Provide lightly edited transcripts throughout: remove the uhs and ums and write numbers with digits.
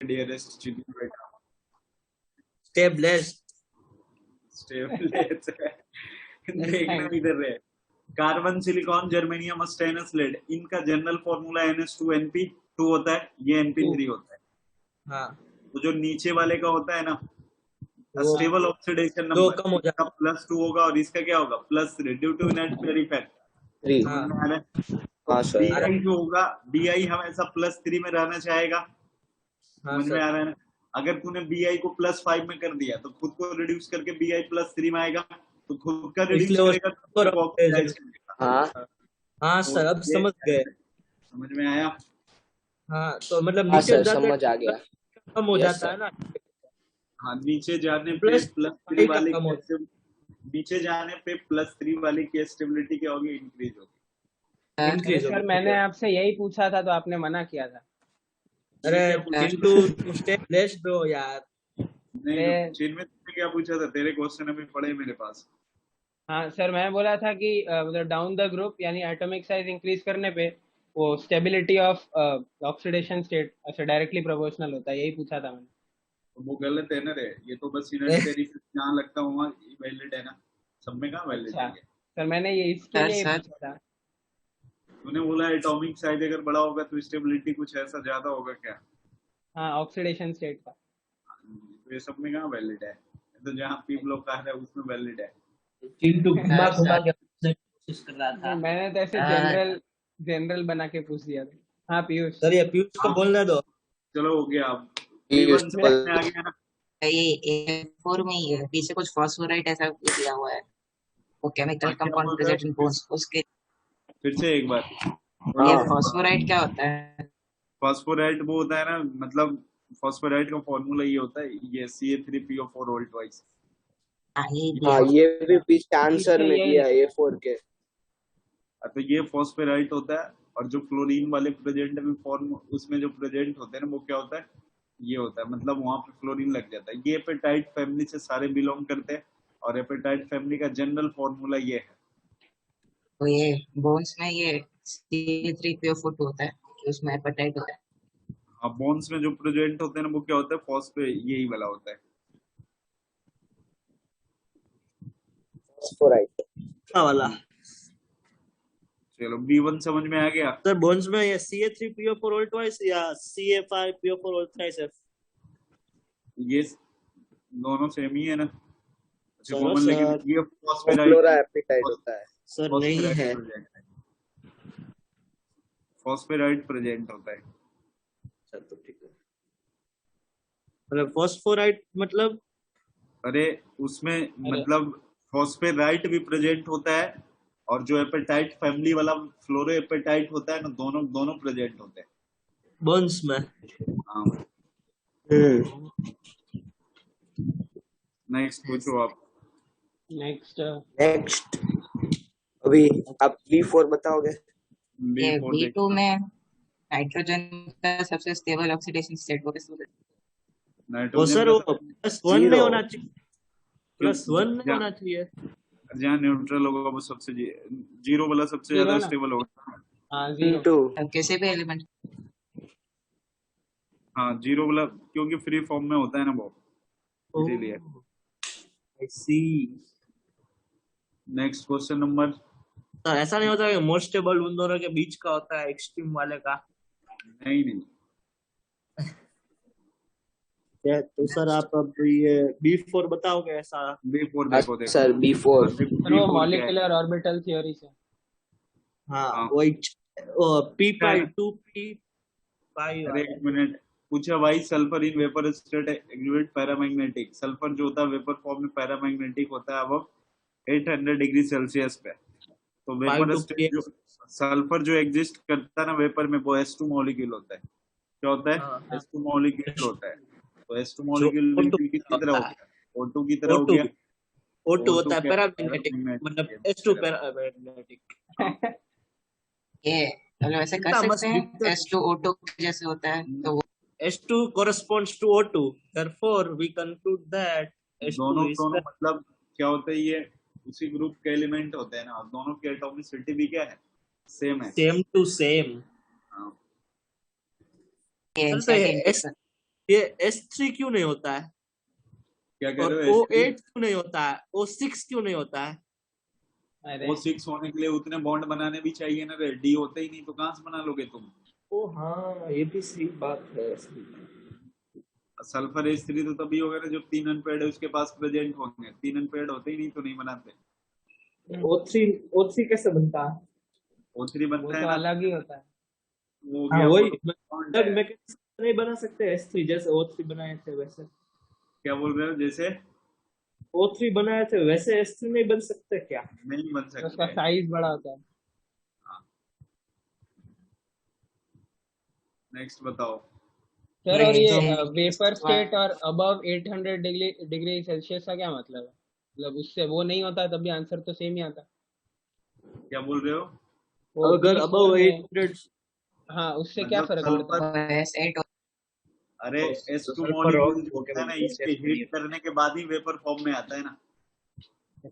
Dearest chicken बेटा स्टेबलेस स्टेबलेस देखना इधर रहे। कार्बन सिलिकॉन जर्मेनियम स्टेनलेस लेड इनका जनरल फॉर्मूला NH2NP2 होता है, ये NP3 होता है। हाँ तो जो नीचे वाले का होता है ना वो स्टेबल ऑक्सीडेशन दो नंबर, कम हो इसका जाता +2 होगा और इसका क्या होगा +3 due to net pair effect. Three. समझ में हाँ आ रहा है? तो हाँ सर। आ रहा DI जो होगा DI हमेशा +3 में रहना चाहेगा। हाँ समझ में सर आ रहा है ना? अगर तूने BI को +5 में कर दिया तो खुद को रिड्यूस करके BI +3 में आएगा, तो खुद का रिड्यूस इसलिए वो करेगा तो और खुद को ऑक्सीडाइज करेगा। हाँ हाँ तो सर अब ये समझ गए। समझ में आया? हाँ तो मतलब हाँ नीचे सर, जाते समझ आ गया। कम हो यस जाता है सर। ना, हाँ, नीचे जाने पे +3 +5 का वाले कम की हो जाता नीचे जाने पे +3 वाले की स्टेबिलिटी क्या होगी? इंक्रीज होगी। है, अरे इंक्रीज सर होगी। मैंने आपसे यही पूछा था तो आपने मना किया था। अरे क्या पूछा? चिंटू स्टेबलेस ब्रो यार। नहीं, अरे चीन में तुमने क्या पूछा था? तेरे क्वेश्चन अभी पड़े मेरे पास। हाँ सर, मैंने बोला था कि मतलब डाउन द ग्रुप यानी एटॉमिक साइज इंक्रीज करने पे वो स्टेबिलिटी ऑफ ऑक्सीडेशन स्टेट अच्छा डायरेक्टली प्रोपोर्शनल होता है, यही पूछा था मैंने। तो वो गलत है ना रे, ये तो बस यूनिटरी जहाँ लगता हूँ वहाँ वैलिड है ना, सब में कहाँ वैलिड है अच्छा ये? सर, मैंने ये इसके लिए सर पूछा था। तूने बोला एटॉमिक साइज अगर बड़ा होगा तो स्टेबिलिटी कुछ ऐसा ज्यादा होगा क्या? हाँ, ऑक्सीडेशन स्टेट का। तो ये सब में कहाँ वैलिड है? ये तो जहाँ पीप लोग कहा है उसमें वैलिड है। चिंटू घुमा सर घुमा के पूछने की कोशिश कर रहा था। मैंने तो ऐसे जनरल जनरल बना के पूछ दिया था। हाँ पीयूष। सर ये पीयूष को हाँ, बोलने दो। चलो हो गया। अब पीयूष B1 समझ में आ गया ना? ये A4 में ही है, पीछे कुछ फॉस्फोराइट ऐसा कुछ दिया हुआ है, वो केमिकल हाँ, क्या कंपाउंड बोल रहा प्रेजेंट इन है? बोन्स उसके। फिर से एक बार। ये हाँ फॉस्फोराइट क्या होता है? फॉस्फोराइट वो होता है ना, मतलब फॉस्फोराइट का फॉर्मूला ये होता है, ये Ca3PO4 ऑल ट्वाइस। हाँ ये हाँ, दिया। ये भी पीछे आंसर पीछे में यही दिया है। है A4 के। तो ये फॉस्फोराइट होता है, और जो फ्लोरीन वाले प्रेजेंट में फॉर्म उसमें जो प्रेजेंट होते हैं ना वो क्या होता है? ये होता है, मतलब वहां पे फ्लोरीन लग जाता है। ये एपेटाइट फैमिली से सारे बिलोंग करते हैं, और एपेटाइट फैमिली का जनरल फॉर्मूला ये है। तो ये बोन्स में ये C3PO4 होता है, उसमें हेपेटाइट होता है। अब बोन्स में जो प्रेजेंट होते हैं ना वो क्या होता है? फॉस्फे यही वाला होता है। फॉस्फोराइट वाला चलो B1 समझ में आ गया? सर बोन्स में ये Ca3PO4 ऑल ट्वाइस या Ca5PO4 ऑल थ्राइस है? ये दोनों सेम ही है ना? अच्छा सर कॉमन, लेकिन सर ये फ्लोरा एपिटाइट होता है। सर नहीं है। फॉस्फेराइट प्रेजेंट होता है। सर तो ठीक है, मतलब फॉस्फोराइट मतलब अरे उसमें मतलब फॉस्फेराइट भी प्रेजेंट होता है, और जो एपेटाइट फैमिली वाला फ्लोरो एपेटाइट होता है ना, दोनों दोनों प्रेजेंट होते हैं। बोन्स में। हाँ, हम्म। नेक्स्ट पूछो आप। नेक्स्ट नेक्स्ट अभी आप B4 बताओगे? ये B4 B2 में नाइट्रोजन का सबसे स्टेबल ऑक्सीडेशन स्टेट वो किसको कहते वो नाइट्रोजन सर का वो +1 में जीरो। होना चाहिए, +1 में होना चाहिए। जहाँ न्यूट्रल होगा वो सबसे जीरो वाला सबसे जीरो ज्यादा ना? स्टेबल होगा। हाँ जीरो। B2 हैं? किसी भी एलिमेंट। हाँ, जीरो वाला क्योंकि फ्री फॉर्म में होता है ना वो, इसीलिए। I see. Next question number. Sir ऐसा नहीं होता कि मोस्ट स्टेबल उन दोनों के बीच का होता है, एक्सट्रीम वाले का? नहीं तो सर आप अब ये B4 बताओगे ऐसा? B4 देखो सर B4 सर वो मॉलिक्यूलर ऑर्बिटल थ्योरी से। हाँ वही P2P अरे एक मिनट, पूछा भाई sulphur in vapour state activate paramagnetic. Sulphur जो होता है वेपर फॉर्म में पैरामैग्नेटिक होता है अब 800 डिग्री सेल्सियस पे। तो वेपर स्टेट जो सल्फर जो एग्जिस्ट करता है ना वेपर में, वो H2 मॉलिक्यूल होता है। क्या होता है? H2 मॉलिक्यूल होता है। तो H2 मॉलिक्यूल बिल्कुल किसकी तरह होता है? O2 की तरह हो गया। O2 होता है क्या? पैरामैग्नेटिक, मतलब H2 पैरामैग्नेटिक। ये मतलब ऐसे कर सकते हैं H2O2 जैसे होता है, तो वो H2 corresponds to O2, therefore we conclude that दोनों H2 is दोनों मतलब क्या होता है? ये उसी ग्रुप के एलिमेंट होते हैं ना, दोनों की एटॉमिसिटी भी क्या है? सेम है। same to same। हाँ। ये सर तो इंसाइड ये S3 क्यों नहीं होता है क्या कह और रहे हो? O8 क्यों नहीं होता है, O6 क्यों नहीं होता है? अरे वो 6 होने के लिए उतने बॉन्ड बनाने भी चाहिए ना रे, डी होते ही नहीं तो कहाँ से बना लोगे तुम? ओ हाँ, ये भी सही बात है। सल्फर H3 तो तभी होगा ना जब 3 अनपेड है उसके पास प्रेजेंट होंगे, 3 अनपेड होते ही नहीं तो नहीं बनाते। O3 कैसे बनता है? O3 वो बनता है तो ना, अलग ही होता है। वो हो हाँ गया वही बॉन्ड है। मैकेनिज्म नहीं बना सकते S3 जैसे O3 बनाए थे वैसे। क्या बोल रहे हो? जैसे O3 बनाए थे वैसे S3 नहीं बन सकते क्या? नहीं बन तो उसका सकते। साइज बड़ा होता है। नेक्स्ट बताओ। सर और ये जैसे वेपर स्टेट और अबव 800 डिग्री सेल्सियस का क्या मतलब है? मतलब उससे वो नहीं होता तब भी आंसर तो सेम ही आता। क्या बोल रहे हो? वो अगर B4 अबव में 800 हाँ उससे क्या मतलब फर्क पड़ता है? सल्फर, S8 अरे तो S2 सल्फर मॉलिक्यूल और जो हो होता है ना गया इसके हीट करने के बाद ही वेपर फॉर्म में आता है ना।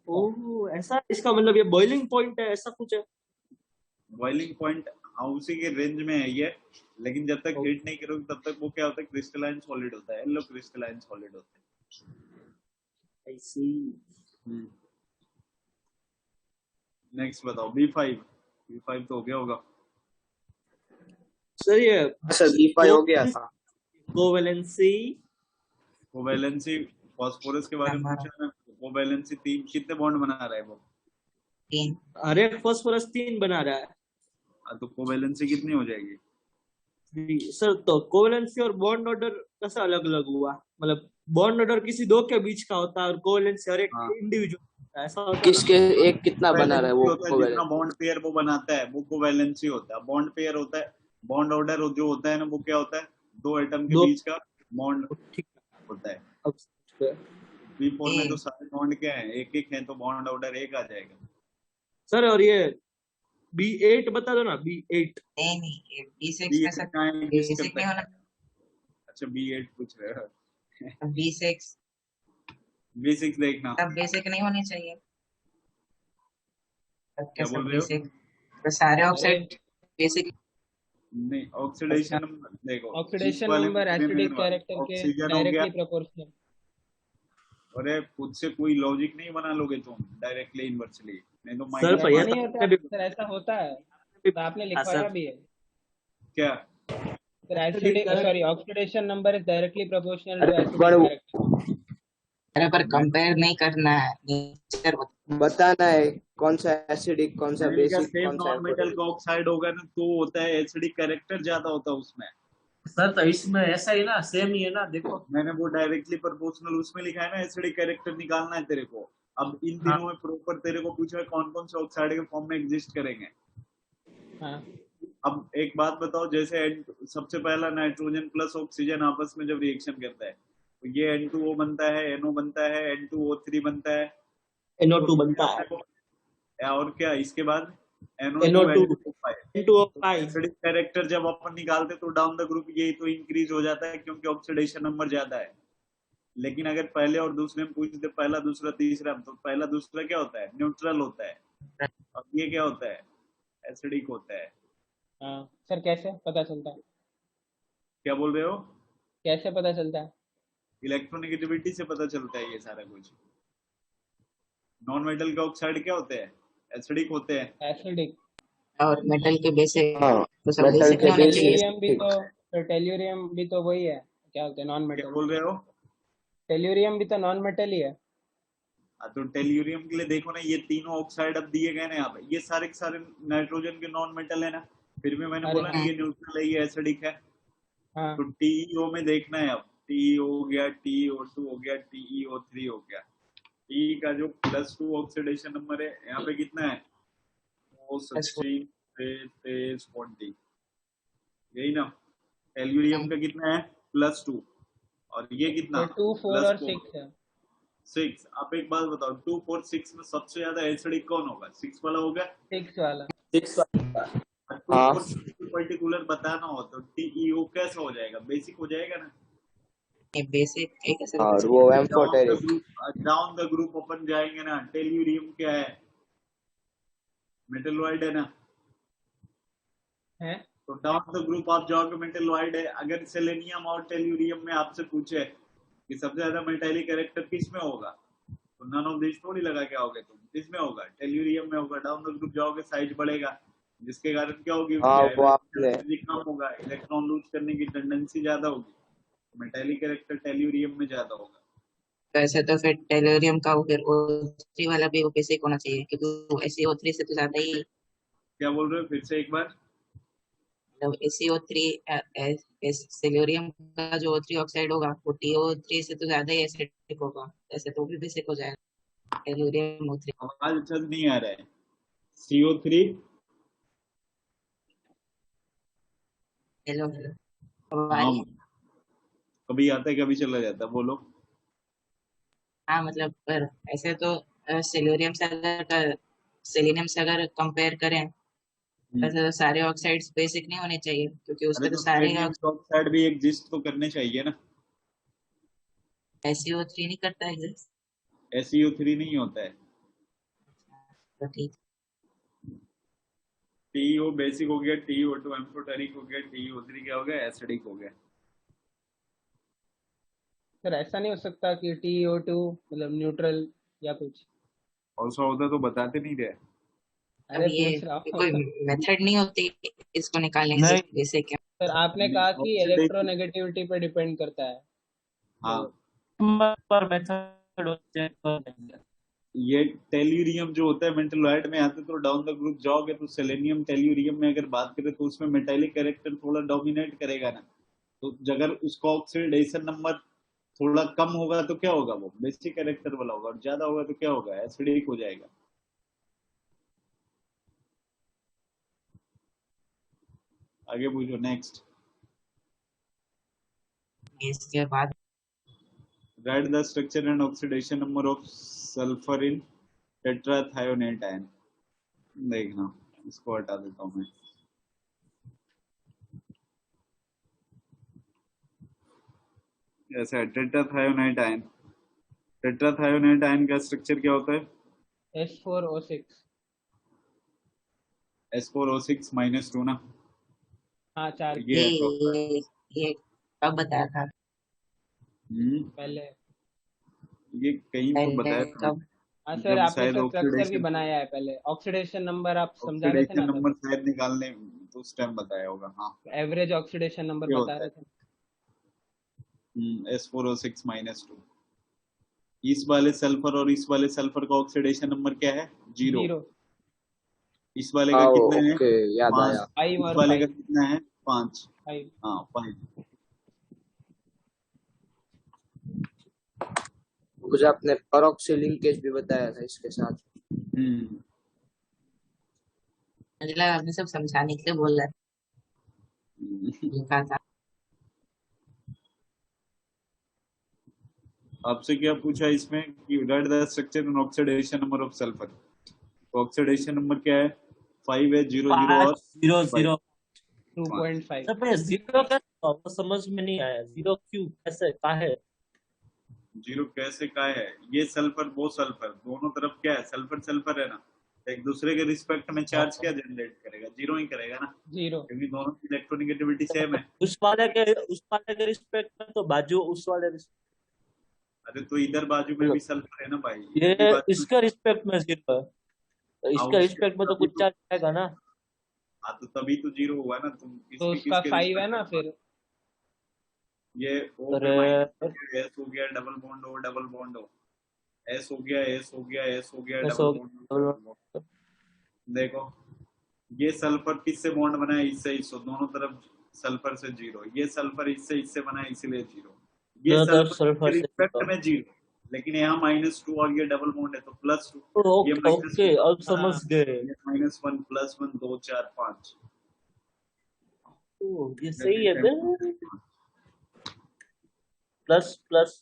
ओह ऐसा, इसका मतलब ये बॉइलिंग पॉइंट है ऐसा कुछ है? बॉइलिंग पॉइंट हाँ उसी के रेंज में है ये, लेकिन जब तक हीट नहीं करोगे तब तक वो क्या होता है, क्रिस्टलाइन सॉलिड होता है, येलो क्रिस्टलाइन सॉलिड होता आई सी। है। नेक्स्ट बताओ B5। B5 तो हो गया होगा। सर ये सर B5 हो गया था। कोवेलेंसी कोवैलेंसी फास्फोरस के बारे में नंबर पूछा ना, कोवैलेंसी 3 कितने बॉन्ड बना रहा है वो? 3 अरे फास्फोरस 3 बना रहा है। हाँ, तो कोवैलेंसी कितनी हो जाएगी? सर तो कोवेलेंसी और बॉन्ड ऑर्डर कैसा अलग अलग हुआ? मतलब बॉन्ड ऑर्डर किसी दो के बीच का होता है और कोवेलेंसी हर एक हाँ इंडिविजुअल ऐसा होता है ना? किसके एक कितना बना रहा है कोवैलेंसी वो होता है जितना कोवेलेंट? बॉन्ड पेयर वो बनाता है वो कोवैलेंसी होता है। बॉन्ड पेयर होता है, बॉन्ड ऑर्डर जो होता है ना वो क्या होता है, दो एटम के दो। बीच का बॉन्ड ठीक है, होता है। अब समझ गए। B4 में ए तो सारे बॉन्ड क्या है, एक एक है तो बॉन्ड ऑर्डर एक आ जाएगा। सर और ये B8 बता दो ना, B8। नहीं ये B6 में B8 सब का एग्जिस्ट बेसिक करता नहीं होना। है? अच्छा B8 पूछ रहे हो। B6 B6 देखना। सब बेसिक नहीं होनी चाहिए। सबके क्या सब बोल रहे हो? बेसिक तो सारे अरे ऑक्साइड बेसिक। नहीं, अच्छा ऑक्सीडेशन नंबर देखो इस ऑक्सीडेशन वाले में नंबर देने एसिडिक वाला कैरेक्टर के ऑक्सीजन हो गया। Directly proportional. अरे खुद से कोई लॉजिक नहीं बना लोगे तुम डायरेक्टली इनवर्सली, नहीं तो सर माइनस पर ऐसा यह मार्क्स। तो नहीं होता आपने भी सर, ऐसा होता है भी तो आपने हाँ लिखवाया सर। भी है क्या? Sir. Acidic acidic character sorry oxidation number is directly proportional to अरे एसिडिक पर कैरेक्टर। अरे पर मैं कंपेयर नहीं करना है, नेचर बताना है कौन सा एसिडिक, कौन सा मैंने लिखा बेसिक, सेम कौन सा नॉन मेटल एम्फोटेरिक। का ऑक्साइड होगा ना तो होता है एसिडिक कैरेक्टर ज्यादा होता है उसमें। सर तो इसमें ऐसा ही ना, सेम ही है ना, देखो। मैंने वो डायरेक्टली प्रोपोर्शनल उसमें लिखा है ना, एसिडिक कैरेक्टर निकालना है तेरे को। अब इन हाँ तीनों में प्रॉपर तेरे को पूछा है कौन कौन से ऑक्साइड के फॉर्म में एग्जिस्ट करेंगे। हाँ अब एक बात बताओ, जैसे सबसे पहला नाइट्रोजन प्लस ऑक्सीजन आपस में जब रिएक्शन करता है तो ये N2O बनता है, NO बनता है, N2O3 बनता है। तो NO2 इसमें बनता है। अपने को और क्या इसके बाद NO2 NO2 N2O5। तो N2O5। एसिडिक कैरेक्टर जब अपन निकालते तो डाउन द ग्रुप यही तो इंक्रीज हो जाता है क्योंकि ऑक्सीडेशन नंबर ज्यादा है। लेकिन अगर पहले और दूसरे में पूछ दे पहला दूसरा तीसरा तो पहला दूसरा क्या होता है, न्यूट्रल होता है। और ये क्या होता है, एसिडिक होता है। हाँ सर कैसे पता चलता है? क्या बोल रहे हो? कैसे पता चलता है? इलेक्ट्रोनेगेटिविटी से पता चलता है ये सारा कुछ। नॉन मेटल के ऑक्साइड क्या होते हैं, एसिडिक होते हैं। एसिडिक। और मेटल के बेसिक हाँ तो सब मेटल बेसिक के नहीं होने चाहिए। टेल्यूरियम भी बेसिक। तो सर टेल्यूरियम भी तो वही है, क्या होते हैं, नॉन क्या मेटल। बोल रहे हो? टेल्यूरियम भी तो नॉन मेटल ही है। तो टेल्यूरियम के लिए देखो ना, ये तीनों ऑक्साइड अब दिए गए ना यहाँ पे, ये सारे के सारे नाइट्रोजन के नॉन मेटल है ना, फिर भी मैंने अरे बोला ना हाँ ये न्यूट्रल है ये एसिडिक है। हाँ तो TeO में देखना है, अब TeO हो गया, TeO2 हो गया, TeO3 हो गया। टी का जो +2 ऑक्सीडेशन नंबर है यहाँ पे कितना है, वो 16 से 40, यही ना। टेल्यूरियम का कितना है, +2, और ये कितना, सर 2 4 और +4 6 है। 6। आप एक बात बताओ 2 4 6 में सबसे ज्यादा एसिडिक कौन होगा, 6 वाला होगा। 6 वाला। 6 वाला। 2 हाँ 4 6 पर्टिकुलर बताना हो तो TeO कैसा हो जाएगा, बेसिक हो जाएगा ना। ये बेसिक एक ऐसे और बेसिक वो down the amphoteric. Group, down the group अपन जाएंगे ना, टेल्यूरियम क्या है, मेटलॉइड है ना। है तो डाउन द ग्रुप आप जाओगे मेटलॉइड है। अगर सेलेनियम और टेल्यूरियम में आपसे पूछे कि सबसे ज्यादा मेटालिक कैरेक्टर किस में होगा, तो नन ऑफ दिस थोड़ी लगा के आओगे तुम, किस में होगा, टेल्यूरियम में होगा। डाउन द ग्रुप जाओगे साइज बढ़ेगा, जिसके कारण क्या होगी, हाँ उसकी वो आपने एनर्जी कम होगा, इलेक्ट्रॉन लूज करने की टेंडेंसी ज्यादा होगी, मेटालिक कैरेक्टर टेल्यूरियम में ज्यादा होगा। तो ऐसे तो फिर टेलोरियम का फिर O3 वाला भी वो बेसिक होना चाहिए, क्योंकि SiO3 से तो ज्यादा ही, क्या बोल रहे हो फिर से एक बार? मतलब SiO3 सिल्यूरियम का जो O3 ऑक्साइड होगा वो TiO3 से तो ज्यादा ही एसिडिक होगा, ऐसे तो वो भी बेसिक हो जाएगा टेलोरियम O3। आवाज अच्छा से नहीं आ रहा है। CO3 हेलो हेलो, अब आ हाँ, रही है? कभी आता है कभी चला जाता है, बोलो। हाँ मतलब पर ऐसे तो सेलेनियम से अगर कंपेयर करें, वैसे तो सारे ऑक्साइड्स बेसिक नहीं होने चाहिए, क्योंकि अरे उसके तो तो सारे सेलेनियम ऑक्साइड भी एग्जिस्ट तो करने चाहिए ना। SiO3 नहीं करता एग्जिस्ट। SiO3 नहीं होता है। तो ठीक। TiO बेसिक हो गया, TiO2 एम्फोटेरिक हो गया, TiO3 क्या हो गया, एसिडिक हो गया। सर ऐसा नहीं हो सकता कि TiO2 मतलब न्यूट्रल या कुछ? और सा होता तो बताते नहीं रहे। अब अरे ये पूछ रहा हूँ। कोई मेथड नहीं होती इसको निकालने की, नहीं बेसिक है। सर आपने कहा कि ऑक्सीडेशन, इलेक्ट्रोनेगेटिविटी पे डिपेंड करता है, हाँ। तो पर मेथड चेक कर लेंगे। ये टेल्यूरियम जो होता है मेटलॉइड में आते तो डाउन द ग्रुप जाओगे तो सेलेनियम टेल्यूरियम में अगर बात करें तो उसमें मेटालिक कैरेक्टर थोड़ा डोमिनेट करेगा ना। तो अगर उसका ऑक्सीडेशन नंबर थोड़ा कम होगा तो क्या होगा, वो बेसिक कैरेक्टर वाला होगा, और ज्यादा होगा तो क्या होगा, एसिडिक हो जाएगा। आगे पूछो, नेक्स्ट। इसके बाद right the structure and oxidation number of sulphur in tetrathionate ion. देखना, इसको हटा देता हूँ मैं। ऐसा है टेट्राथायोनाइट आयन। टेट्राथायोनाइट आयन का स्ट्रक्चर क्या होता है? S4O6। S4O6 - 2 ना। हाँ, चार ये ये ऐसा होता है। ये ये कब बताया था? पहले। ये कहीं तो पहले बताया था कब? हाँ मैंने, सर, जब आपने शायद उसका स्ट्रक्चर भी ऑक्सीडेशन, बनाया है पहले, ऑक्सीडेशन नंबर आप समझा रहे थे ऑक्सीडेशन ना तब। नंबर शायद निकालने तो उस टाइम बताया होगा, हाँ। एवरेज ऑक्सीडेशन नंबर ये बता होता रहे है थे। S4O6 - 2। इस वाले सल्फर और इस वाले सल्फर का ऑक्सीडेशन नंबर क्या है? 0। 0। इस वाले का हाँ कितना है? ओके, याद 5। आया। 5 इस और वाले का 5। कितना है? 5। 5। हाँ, 5। कुछ आपने परऑक्सी लिंकेज भी बताया था इसके साथ। हम्म मुझे लगा आपने सब समझाने के लिए बोल रहा लिखा था। आपसे क्या पूछा इसमें कि right the structure and oxidation number of sulphur. तो ऑक्सीडेशन नंबर क्या है? 5 है, 0 0 और 5। 500। 2.5। सर पर जीरो कैसे हुआ? वो समझ में नहीं आया, जीरो क्यों, कैसे, काहे? 0 कैसे का है? ये सल्फर वो सल्फर दोनों तरफ क्या है, सल्फर सल्फर है ना, एक दूसरे के रिस्पेक्ट में चार्ज क्या जनरेट करेगा? 0 ही करेगा ना, 0। क्योंकि दोनों की इलेक्ट्रोनेगेटिविटी सेम है। उस वाले के रिस्पेक्ट में तो बाजू उस वाले अरे तो इधर बाजू में भी सल्फर है ना भाई, ये इधर भी बाजू में। इसके रिस्पेक्ट में जीरो है, तो हाँ इसके उसके रिस्पेक्ट में तो तभी कुछ तो, चार्ज आएगा ना। हाँ तो तभी तो 0 हुआ ना, तुम तो किसकी उसका किसके 5 है रिस्पेक्ट ना में? फिर। ये O पे माइनस हो अरे गया, S हो गया, डबल बॉन्ड हो, डबल बॉन्ड हो, S हो गया, S हो गया, S हो गया, ऐसा डबल हो बॉन्ड हो, गया। Double bond. देखो, ये सल्फर किससे बॉन्ड बना है? इससे इससे, दोनों तरफ सल्फर से 0। ये सल्फर इससे बना है, इसीलिए 0। ये ज्यादा सल्फर सल्फर के से रिस्पेक्ट में 0, लेकिन यहाँ -2 और ये डबल बॉन्ड है तो +2। ये ओके ओके, -1, अब समझ हाँ। गए। ये -1 +1 2 4 5। ये सही है फिर, plus plus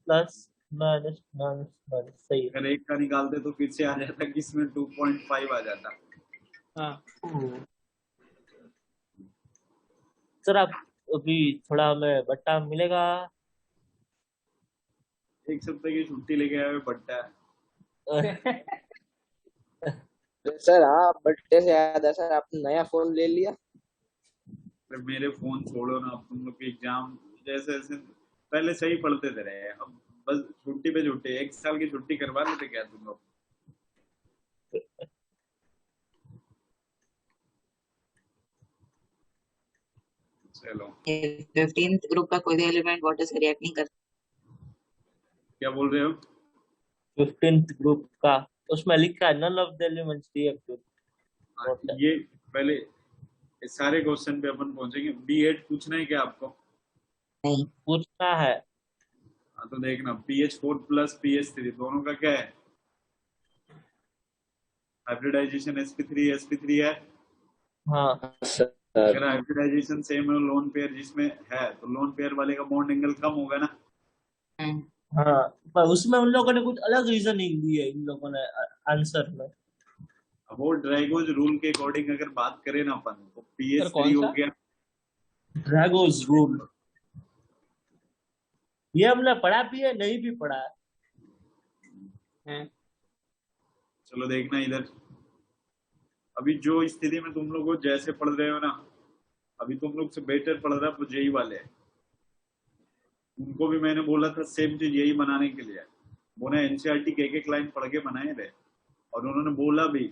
plus minus minus minus, सही है। अगर एक का निकालते तो फिर से आ जाता कि इसमें 2.5 आ जाता। हाँ सर आप अभी थोड़ा हमें बट्टा मिलेगा? एक सप्ताह की छुट्टी लेके आए हुए बट्टा। तो सर हाँ, बर्थडे से याद है सर, आपने नया फोन ले लिया? फिर मेरे फोन छोड़ो ना, अब तुम लोग के एग्जाम जैसे ऐसे पहले सही पढ़ते थे रहे, अब बस छुट्टी पे छुट्टी, 1 साल की छुट्टी करवा लेते क्या तुम लोग? चलो, 15th ग्रुप का कोई भी एलिमेंट वाटर से रिएक्ट नहीं करता। क्या बोल रहे हो? 15th ग्रुप का उसमें लिखा है none of the elements reactive water. ये पहले इस सारे क्वेश्चन पे अपन पहुंचेंगे। B8 पूछना है क्या आपको? नहीं, पूछना है। हाँ तो देखना, PH4 प्लस PH3 दोनों का क्या है? हाइब्रिडाइजेशन sp3 है। हाँ सर। अगर हाइब्रिडाइजेशन सेम है लोन पेयर जिसमें है, तो लोन पेयर वाले का बॉन्ड एंगल कम होगा ना। हाँ, पर उसमें उन लोगों ने कुछ अलग रीजनिंग दी है इन लोगों ने आंसर में। अब वो ड्रैगोज रूल के अकॉर्डिंग अगर बात करें ना अपन, तो सर PH3 कौन हो सा? गया। ड्रैगोज रूल ये हमने पढ़ा भी है, नहीं भी पढ़ा है। हैं? चलो देखना इधर, अभी जो स्थिति में तुम लोग को जैसे पढ़ रहे हो ना, अभी तुम लोग से बेटर पढ़ रहा है वो जेई वाले हैं। उनको भी मैंने बोला था सेम चीज यही बनाने के लिए, वो ने एनसीईआरटी के एक लाइन पढ़ के बनाए थे, और उन्होंने बोला भी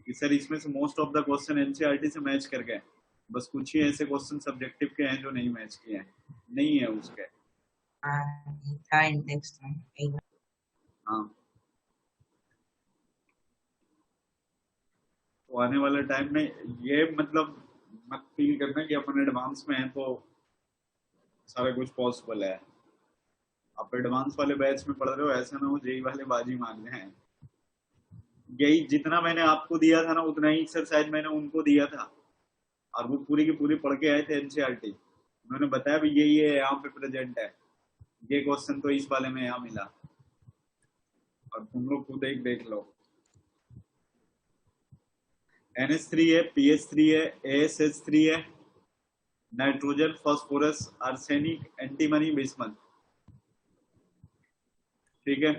कि सर इसमें से most of the question NCERT से मैच कर गए, बस कुछ ही ऐसे क्वेश्चन सब्जेक्टिव के हैं जो नहीं मैच किए हैं, नहीं है उसके। था इंडेक्स था। हाँ, तो आने वाले टाइम में ये मतलब मत फील करना कि अपन एडवांस में हैं तो सारा कुछ पॉसिबल है। आप एडवांस वाले बैच में पढ़ रहे हो, ऐसा ना हो जेई वाले बाजी मार रहे हैं। यही जितना मैंने आपको दिया था ना, उतना ही एक्सरसाइज मैंने उनको दिया था, और वो पूरी की पूरी पढ़ के आए थे एनसीईआरटी। उन्होंने बताया भी यही है यहाँ पे प्रेजेंट है, ये क्वेश्चन तो इस वाले में यहाँ मिला, और तुम लोग खुद एक देख लो। NH3 है, PH3 है, ASH3 है, nitrogen, phosphorus, arsenic, antimony, bismuth. ठीक है,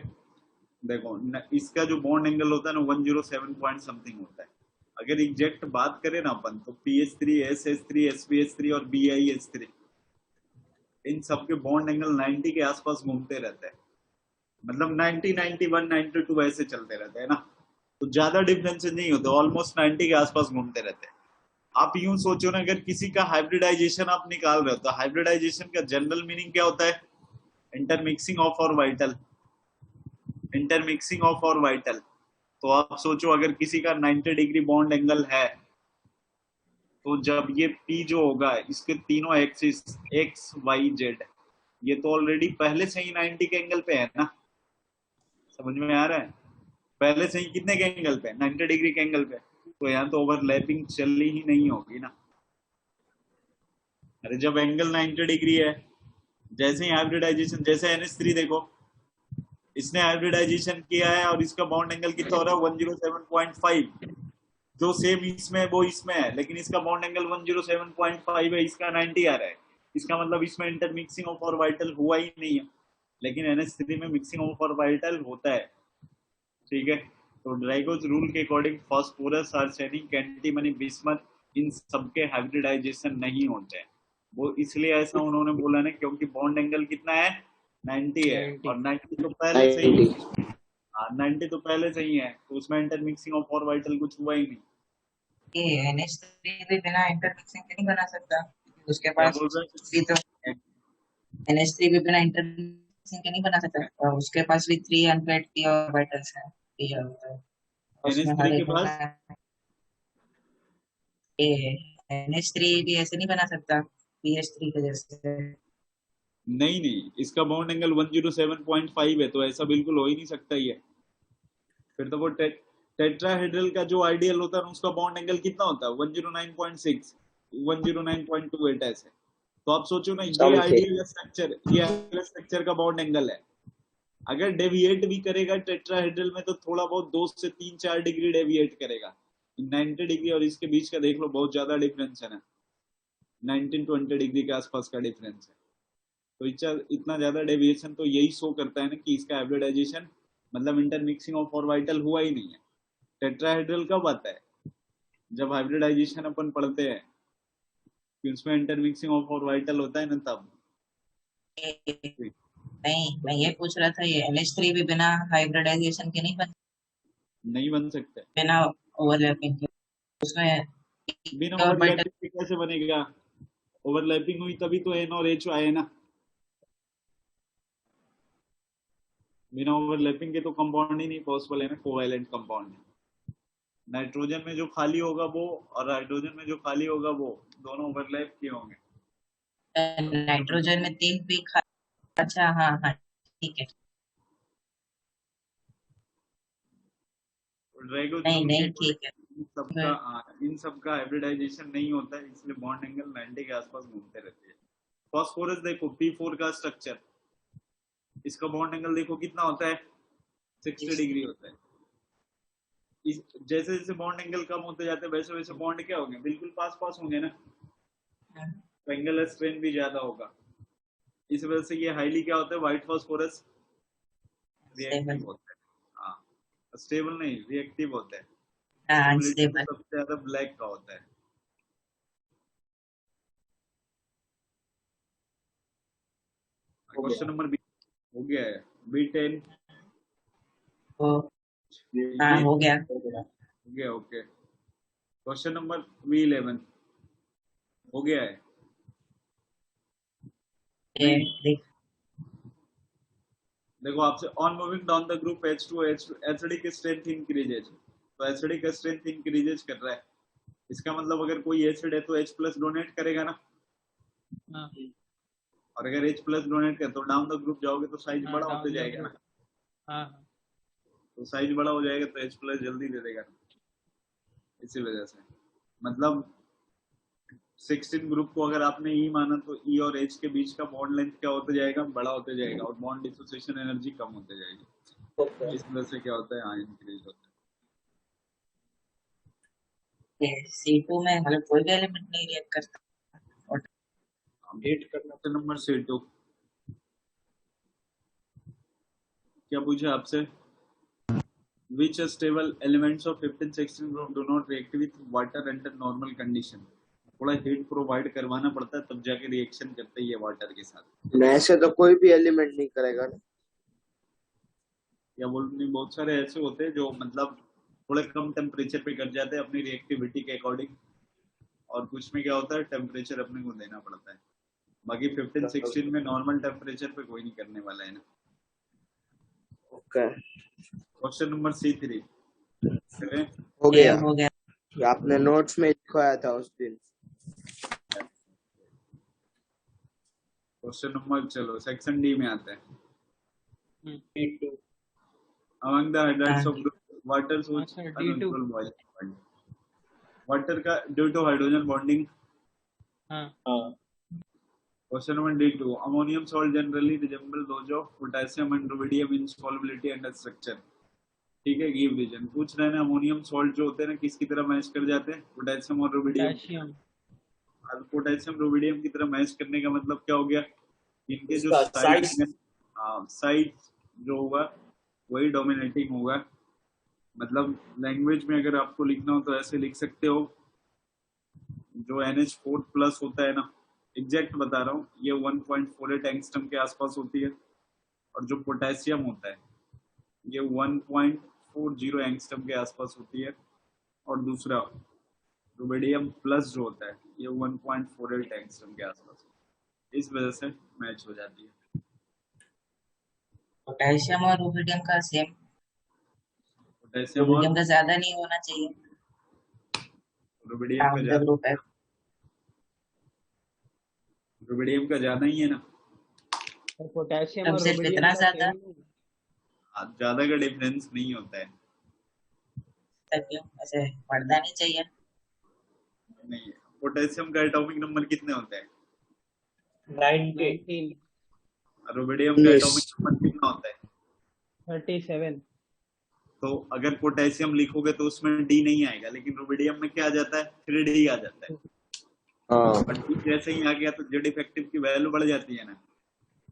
देखो इसका जो बॉन्ड एंगल होता है ना 107 पॉइंट समथिंग होता है। अगर एग्जैक्ट बात करें ना अपन, तो PH3, SH3, SPH3 और BiH3 इन सबके बॉन्ड एंगल 90 के आसपास घूमते रहते हैं, मतलब 90, 91, 92 ऐसे चलते रहते हैं ना, तो ज्यादा डिफरेंस नहीं होते, ऑलमोस्ट 90 के आसपास घूमते रहते हैं। आप यूं सोचो ना, अगर किसी का हाइब्रिडाइजेशन आप निकाल रहे हो, तो हाइब्रिडाइजेशन का जनरल मीनिंग क्या होता है? इंटरमिक्सिंग ऑफ और वाइटल, इंटरमिक्सिंग ऑफ और वाइटल। तो आप सोचो अगर किसी का 90 डिग्री बॉन्ड एंगल है, तो जब ये P जो होगा, इसके तीनों एक्सिस एक्स वाई जेड, ये तो ऑलरेडी पहले से ही 90 के एंगल पे है ना। समझ में आ रहा है? पहले से ही कितने के एंगल पे? 90 डिग्री के एंगल पे, तो यहाँ तो ओवरलैपिंग चलनी ही नहीं होगी ना। अरे जब एंगल 90 डिग्री है, जैसे ही हाइब्रिडाइजेशन, जैसे NH3 देखो, इसने हाइब्रिडाइजेशन किया है और इसका बॉन्ड एंगल कितना हो रहा है? 107.5। जो सेम इसमें वो इसमें है, लेकिन इसका बॉन्ड एंगल 107.5 है, इसका 90 आ रहा है। इसका मतलब इसमें इंटरमिक्सिंग ऑफ ऑर्बिटल हुआ ही नहीं है, लेकिन NH3 में मिक्सिंग ऑफ ऑर्बिटल होता है। ठीक है, तो ड्रैगोज रूल के according phosphorus, arsenic, antimony, bismuth इन सबके हाइब्रिडाइजेशन नहीं होते हैं। वो इसलिए ऐसा उन्होंने बोला ना, क्योंकि बॉन्ड एंगल कितना है? 90 है, 90। और 90 तो पहले से ही 90 हाँ 90 तो पहले से ही है, तो उसमें इंटरमिक्सिंग ऑफ ऑर्बिटल कुछ हुआ ही नहीं। ये NH3 भी बिना इंटरमिक्सिंग के नहीं बना सकता, उसके क्या पास बोल भी तो रहे हैं? NH3 भी बिना इंटरमिक्सिंग के नहीं बना सकता, और उसके पास भी 3 अनपेयर्ड p ऑर्बिटल्स हैं। तो उसमें हर NH3 के एक पास में ये NH3 भी ऐसे नहीं बना सकता PH3 के जैसे। नहीं नहीं, इसका बॉन्ड एंगल 107.5 है, तो ऐसा बिल्कुल हो ही नहीं सकता ही है। फिर तो वो टेट्राहेड्रल का जो आइडियल होता है उसका बॉन्ड एंगल कितना होता है? 109.6, 109.28 ऐसे। तो आप सोचो ना, ये आइडियल स्ट्रक्चर, ये आइडियल स्ट्रक्चर का बॉन्ड एंगल है। अगर डेविएट भी करेगा टेट्राहेड्रल में, तो थोड़ा बहुत 2 से 3-4 डिग्री डेविएट करेगा। 90 डिग्री और इसके बीच का देख लो, बहुत ज्यादा डिफरेंस है ना, 19-20 डिग्री के आसपास का डिफरेंस है। तो इतना ज्यादा डेविएशन तो यही शो करता है ना कि इसका हाइब्रिडाइजेशन मतलब इंटरमिक्सिंग ऑफ ऑर्बिटल हुआ ही नहीं है। टेट्राहेड्रल कब आता है? जब हाइब्रिडाइजेशन अपन पढ़ते हैं उसमें इंटरमिक्सिंग ऑफ ऑर्बिटल होता है ना तब। नहीं, मैं ये पूछ रहा था, ये NH3 भी बिना हाइब्रिडाइजेशन के नहीं बन सकते। बिना ओवरलैपिंग के, उसमें बिना ऑर्बिटल ओवरलैपिंग के कैसे बनेगा? ओवरलैपिंग हुई तभी तो N और H आए ना। बिना ओवरलैपिंग के तो कंपाउंड ही नहीं पॉसिबल है ना, कोवैलेंट कंपाउंड। नाइट्रोजन में जो खाली होगा वो और हाइड्रोजन में जो खाली होगा वो दोनों ओवरलैप किए होंगे। नाइट्रोजन में 3 पीक। अच्छा, हाँ हाँ, ठीक है। नहीं ड्रैगोन नहीं, ठीक है। इन सबका हाइब्रिडाइजेशन नहीं होता है, इसलिए बॉन्ड एंगल 90 के आसपास घूमते रहते हैं। फास्फोरस देखो P4 का स्ट्रक्चर, इसका बॉन्ड एंगल देखो कितना होता है, 60 डिग्री होता है। जैसे जैसे बॉन्ड एंगल कम होते जाते हैं वैसे वैसे बॉन्ड क्या होंगे, बिल्कुल पास पास होंगे ना, तो एंगुलर स्ट्रेन भी ज्यादा होगा। इस वजह से ये हाईली क्या होता है, व्हाइट फास्फोरस रिएक्टिव होता है। हाँ, स्टेबल नहीं, रिएक्टिव होता है। स्टेबिलिटी तो सबसे ज्यादा ब्लैक का होता है। क्वेश्चन नंबर बी हो गया है, B10 हो गया। ओके। क्वेश्चन नंबर B11 हो गया है। देखो आपसे, on moving down the group H2 acidic strength increases, तो एसिडिक स्ट्रेंथ इंक्रीजेज कर रहा है, इसका मतलब अगर कोई एसिड है तो H+ डोनेट करेगा ना। और अगर H+ डोनेट करे तो डाउन द ग्रुप जाओगे तो साइज बड़ा होते जाएगा ना। तो साइज बड़ा हो जाएगा तो H+ जल्दी दे देगा, इसी वजह से। मतलब 16 ग्रुप को अगर आपने E माना तो E और H के बीच का बॉन्ड लेंथ क्या होते जाएगा, बड़ा होते जाएगा, और बॉन्ड डिसोसिएशन एनर्जी कम होते जाएगी। इस वजह से क्या होता है, इंक्रीज होता है। C2 में मतलब कोई भी एलिमेंट नहीं रिएक्ट करता। अपडेट करना। नंबर C2 क्या पूछा आपसे, which stable elements of 15-16 group do not react with water under normal condition? थोड़ा हीट प्रोवाइड करवाना पड़ता है तब जाके रिएक्शन करते ही है वाटर के साथ। ऐसे तो कोई भी एलिमेंट नहीं करेगा ना, या बोलने बहुत सारे ऐसे होते हैं जो मतलब थोड़े कम टेम्परेचर पे कर जाते हैं अपनी रिएक्टिविटी के अकॉर्डिंग, और कुछ में क्या होता है टेम्परेचर अपने को देना पड़ता है। बाकी 15-16 में नॉर्मल टेम्परेचर पे कोई नहीं करने वाला है ना। ओके, क्वेश्चन नंबर C3 हो गया। आपने नोट्स में लिखवाया था उस दिन। क्वेश्चन नंबर, चलो सेक्शन D में आते हैं। Among the hydrides of water which uncontrolled boiling point, water का due to hydrogen bonding। Question number D2, ammonium salt generally resemble those of potassium and rubidium in solubility and structure। ठीक है, give reason पूछ रहे हैं। Ammonium salt जो होते हैं ना किसकी तरह मैच कर जाते हैं, पोटेशियम और रुबिडियम। अब पोटेशियम रुबिडियम की तरह मैच करने का मतलब क्या हो गया, इनके जो साइड जो होगा वही डोमिनेटिंग होगा। मतलब लैंग्वेज में अगर आपको लिखना हो तो ऐसे लिख सकते हो, जो NH4+ होता है ना, एग्जैक्ट बता रहा हूँ, ये 1.48 एंगस्ट्रम के आसपास होती है, और जो पोटेशियम होता है ये 1.40 एंगस्ट्रम के आसपास होती है, और दूसरा रुबिडियम प्लस जो होता है ये 1.48 एंगस्ट्रम के आसपास। इस वजह से मैच हो जाती है। पोटेशियम और रुबिडियम का सेम, पोटेशियम रुबिडियम का ज्यादा नहीं होना चाहिए, रुबिडियम का ज्यादा ही है ना। पोटेशियम और सिर्फ इतना ज्यादा का डिफरेंस नहीं होता है। क्यों ऐसे पढ़ना नहीं चाहिए? नहीं, पोटेशियम का एटॉमिक नंबर कितने होते हैं, 19। रुबिडियम का एटॉमिक नंबर कितना होता है, 37। तो अगर पोटेशियम लिखोगे तो उसमें D नहीं आएगा, लेकिन रुबिडियम में क्या आ जाता है, 3D आ जाता है। और जैसे ही आ गया तो जेड इफेक्टिव की वैल्यू बढ़ जाती है ना।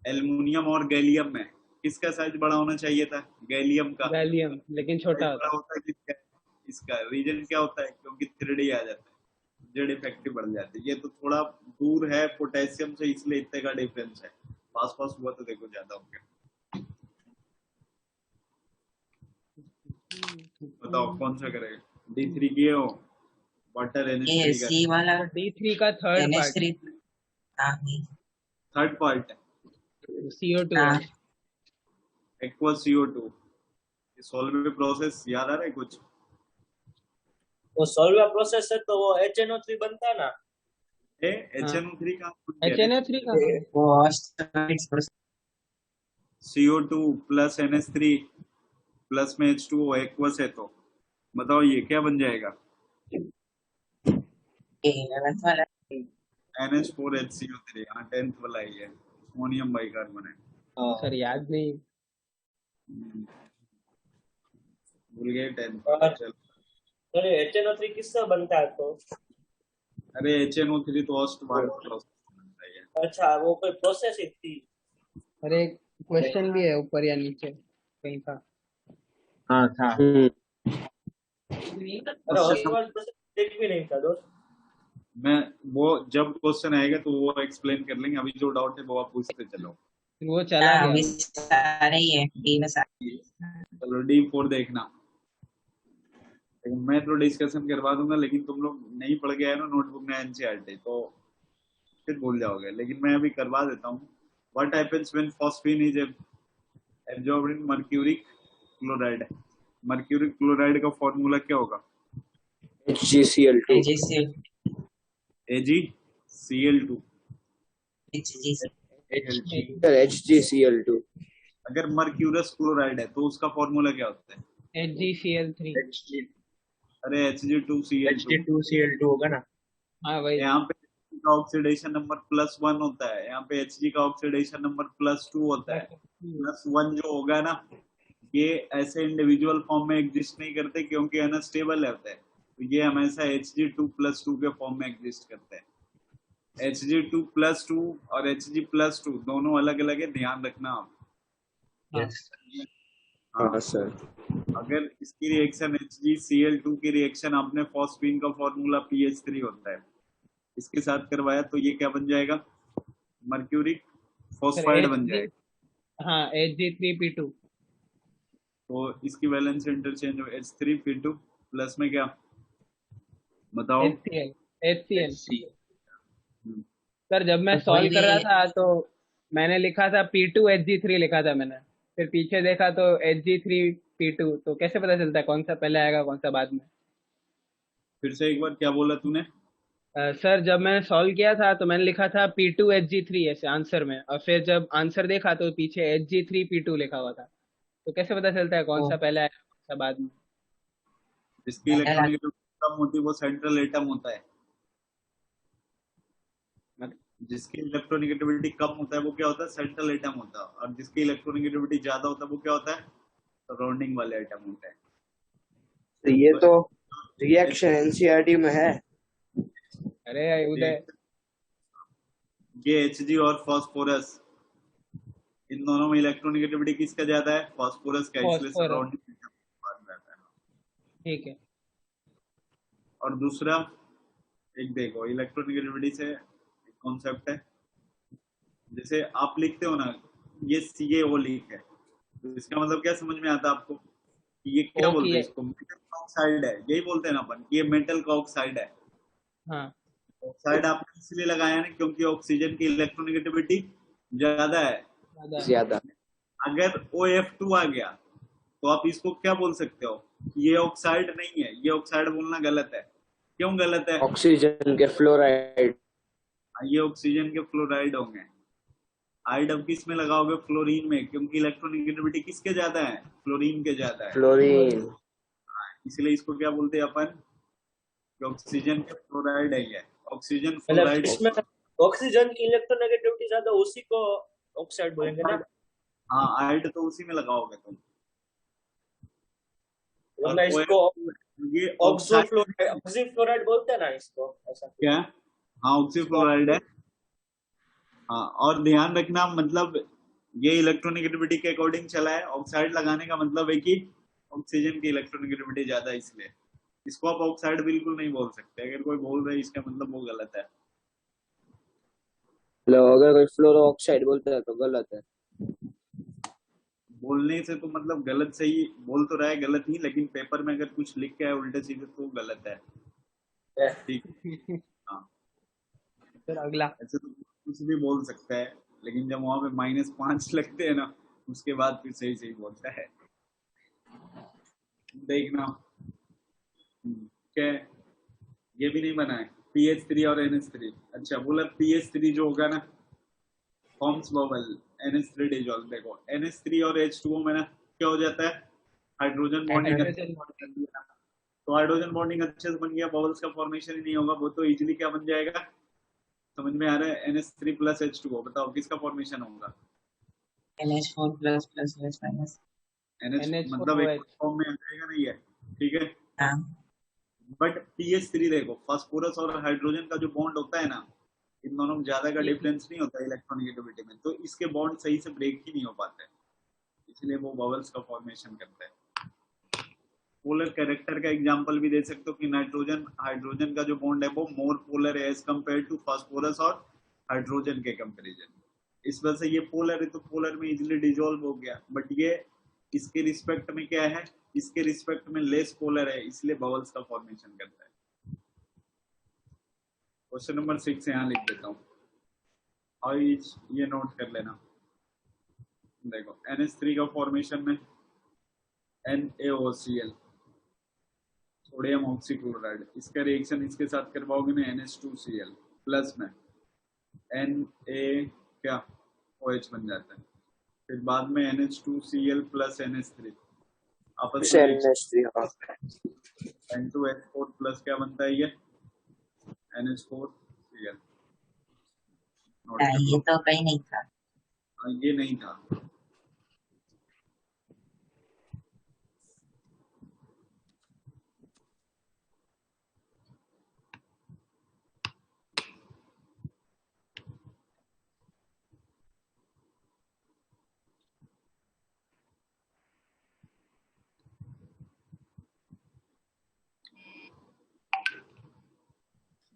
एल्युमिनियम और गैलियम में किसका साइज बड़ा होना चाहिए था, गैलियम का, लेकिन छोटा होता है। किसका, इसका रीजन क्या होता है, क्योंकि 3D आ जाता है। जेड इफेक्टिव बढ़ जाती है। ये तो थोड़ा दूर है पोटेशियम से, इसलिए इतने का डिफरेंस है। पास पास हुआ तो देखो ज्यादा हो गया। बताओ कौन सा करेगा? D3 किए हो, वाटर ये NH3 का सी वाला D3 का थर्ड पार्ट NH3 हाँ थर्ड पार्ट है, CO2 हाँ है। Aqua CO2। सॉल्व प्रोसेस याद आ रहा है कुछ? वो सोल्वा प्रोसेस है तो वो HNO3 बनता है ना। HNO3 का HNO3 का वो ऑस्टेरिक्स CO2 प्लस NH3 प्लस में H2O एक्वस है, तो बताओ ये क्या बन जाएगा? वाला NH4HCO3। हाँ 10th वाला ही है, अमोनियम बाइकार्बोनेट है। सर याद नहीं। भूल गए 10th। और- चलो, अरे HNO3 किससे बनता है तो? अरे HNO3 तो ऑस्टवार्ड प्रोसेस बनता है। अच्छा वो कोई प्रोसेस ही थी। अरे क्वेश्चन भी है ऊपर या नीचे कहीं था। हाँ था। अरे ऑस्टवार्ड प्रोसेस देख भी नहीं था दोस्त। मैं वो जब क्वेश्चन आएगा तो वो एक्सप्लेन कर लेंगे, अभी जो डाउट है वो आप पूछते चलो। फिर वो चला हाँ गया। अभी सारे ही है डी में सारे चलो D4 देखना। मैं तो डिस्कशन करवा दूंगा, लेकिन तुम लोग नहीं पढ़ के आए ना नोटबुक में NCERT, तो फिर भूल जाओगे। लेकिन मैं अभी करवा देता हूँ। What happens when phosphine is absorbed in mercuric chloride? Mercuric chloride का फॉर्मूला क्या होगा? HgCl2। HgCl AgCl2। HgCl2। अगर मर्क्यूरस क्लोराइड है तो उसका फॉर्मूला क्या होता है? HgCl3। अरे Hg2Cl2। Hg2Cl2 होगा ना। हाँ वही। यहाँ पे का ऑक्सीडेशन नंबर +1 होता है, यहाँ पे Hg का ऑक्सीडेशन नंबर +2 होता है। +1 जो होगा ना, ये ऐसे इंडिविजुअल फॉर्म में एग्जिस्ट नहीं करते क्योंकि अनस्टेबल होता है, तो ये हमेशा Hg2+2 के फॉर्म में एग्जिस्ट करते हैं। Hg2+2 और Hg+2 दोनों अलग अलग है, ध्यान रखना आप। हाँ सर। अगर इसकी रिएक्शन HgCl2 की रिएक्शन आपने फॉस्फीन का फॉर्मूला PH3 होता है इसके साथ करवाया, तो ये क्या बन जाएगा? मर्क्यूरिक फॉस्फाइड बन जाएगा। हाँ Hg3P2। तो इसकी वैलेंस इंटरचेंज हो H3P2 प्लस में क्या बताओ? HCl। सर जब मैं सॉल्व कर रहा था तो मैंने लिखा था P2Hg3 लिखा था मैंने, फिर पीछे देखा तो Hg3P2, तो कैसे पता चलता है कौन सा पहले आएगा कौन सा बाद में? फिर से एक बार क्या बोला तूने? सर जब मैंने सॉल्व किया था तो मैंने लिखा था P2Hg3 ऐसे आंसर में, और फिर जब आंसर देखा तो पीछे Hg3P2 लिखा हुआ था, तो कैसे पता चलता है कौन सा पहले आएगा कौन सा बाद में? जिसकी इलेक्ट्रॉनिक कम होती है वो सेंट्रल एटम होता है। जिसकी इलेक्ट्रोनेगेटिविटी कम होता है वो क्या होता है? सेंट्रल एटम होता है। और जिसकी इलेक्ट्रोनेगेटिविटी ज्यादा होता है वो क्या होता है? सराउंडिंग वाले एटम होते हैं। तो ये तो रिएक्शन NCERT में है। अरे उदय, ये Hg और फास्फोरस, इन दोनों में इलेक्ट्रोनेगेटिविटी किसका ज्यादा है? फास्फोरस का, इसलिए सराउंडिंग एटम बाद में आता है। ठीक है। और दूसरा एक देखो, इलेक्ट्रोनेगेटिविटी से कॉन्सेप्ट है, जैसे आप लिखते हो ना ये CaO लिख है, तो इसका मतलब क्या समझ में आता है आपको? ये क्या बोलते हैं इसको? मेटल का ऑक्साइड है, यही बोलते हैं ना अपन, ये मेटल का ऑक्साइड है। हाँ ऑक्साइड आपने इसलिए लगाया ना क्योंकि ऑक्सीजन की इलेक्ट्रोनेगेटिविटी ज्यादा है। ज्यादा। अगर OF2 आ गया तो आप इसको क्या बोल सकते हो? ये ऑक्साइड नहीं है, ये ऑक्साइड बोलना गलत है। क्यों गलत है? ऑक्सीजन के फ्लोराइड। ये ऑक्सीजन के फ्लोराइड होंगे। आइड अब किस में लगाओगे? फ्लोरीन में, क्योंकि इलेक्ट्रोनेगेटिविटी किसके ज्यादा है? फ्लोरीन के ज्यादा है। फ्लोरीन। इसलिए इसको क्या बोलते हैं अपन? ऑक्सीजन के फ्लोराइड है ये, ऑक्सीजन फ्लोराइड। इसमें ऑक्सीजन की इलेक्ट्रोनेगेटिविटी ज्यादा, उसी को ऑक्साइड बोलेंगे ना। हाँ आइड तो उसी में लगाओगे तुम। वरना इसको ये ऑक्सीफ्लोराइड बोलते हैं ना इसको, ऐसा क्या? हाँ ऑक्सीफ्लोराइड है। हाँ, और ध्यान रखना, मतलब ये इलेक्ट्रोनेगेटिविटी के अकॉर्डिंग चला है। ऑक्साइड लगाने का मतलब है कि ऑक्सीजन की इलेक्ट्रोनेगेटिविटी ज्यादा है इसलिए। इसको आप ऑक्साइड बिल्कुल नहीं बोल सकते, अगर कोई बोल रहा है इसका मतलब वो गलत है। मतलब अगर कोई फ्लोरो ऑक्साइड बोलता है तो गलत है। बोलने से तो मतलब गलत सही बोल तो रहा है, गलत ही, लेकिन पेपर में अगर कुछ लिख के है उल्टे सीधे तो गलत है। ठीक। हाँ, फिर अगला ऐसे तो कुछ भी बोल सकता है, लेकिन जब वहां पे -5 लगते हैं ना, उसके बाद फिर सही सही बोलता है। देखना क्या है? ये भी नहीं बना है PH3 और NH3। अच्छा बोला PH3 जो होगा ना, फॉर्म्स बबल NH3 डिजॉल्व। देखो NH3 और H2O में ना क्या हो जाता है, हाइड्रोजन बॉन्डिंग। Hydrogen bonding. तो हाइड्रोजन बॉन्डिंग अच्छे से बन गया, बबल्स का फॉर्मेशन ही नहीं होगा, वो तो इजीली क्या बन जाएगा, समझ में आ रहा है? NH3 + H2O, बताओ किसका फॉर्मेशन होगा? NH4 plus plus plus minus. NH मतलब एक NH4OH। फॉर्म में आ जाएगा, नहीं है? ठीक है। हाँ बट PH3 देखो, फास्फोरस और हाइड्रोजन का जो बॉन्ड होता है ना, इन दोनों में ज्यादा का डिफरेंस नहीं होता इलेक्ट्रोनेगेटिविटी में, तो इसके बॉन्ड सही से ब्रेक ही नहीं हो पाते, इसलिए वो बबल्स का फॉर्मेशन करते हैं। पोलर कैरेक्टर का एग्जांपल भी दे सकते हो कि नाइट्रोजन हाइड्रोजन का जो बॉन्ड है वो मोर पोलर है एज कम्पेयर टू फास्फोरस और हाइड्रोजन के कंपैरिजन। इस वजह से ये पोलर है तो पोलर में इजीली डिसॉल्व हो गया, बट ये इसके रिस्पेक्ट में क्या है, इसके रिस्पेक्ट में लेस पोलर है, इसलिए बबल्स का फॉर्मेशन करता है। क्वेश्चन नंबर 6 यहाँ लिख देता हूँ और ये नोट कर लेना। देखो NH3 का फॉर्मेशन में NaOCl, सोडियम ऑक्सीक्लोराइड, इसका रिएक्शन इसके साथ करवाओगे ना NH2Cl प्लस में Na क्या OH बन जाता है, फिर बाद में NH2Cl प्लस NH3 आपस में NH3 हाँ। N2H4 प्लस क्या बनता है ये NH4Cl। नोट कर ये लो। तो कहीं नहीं था। ये नहीं था।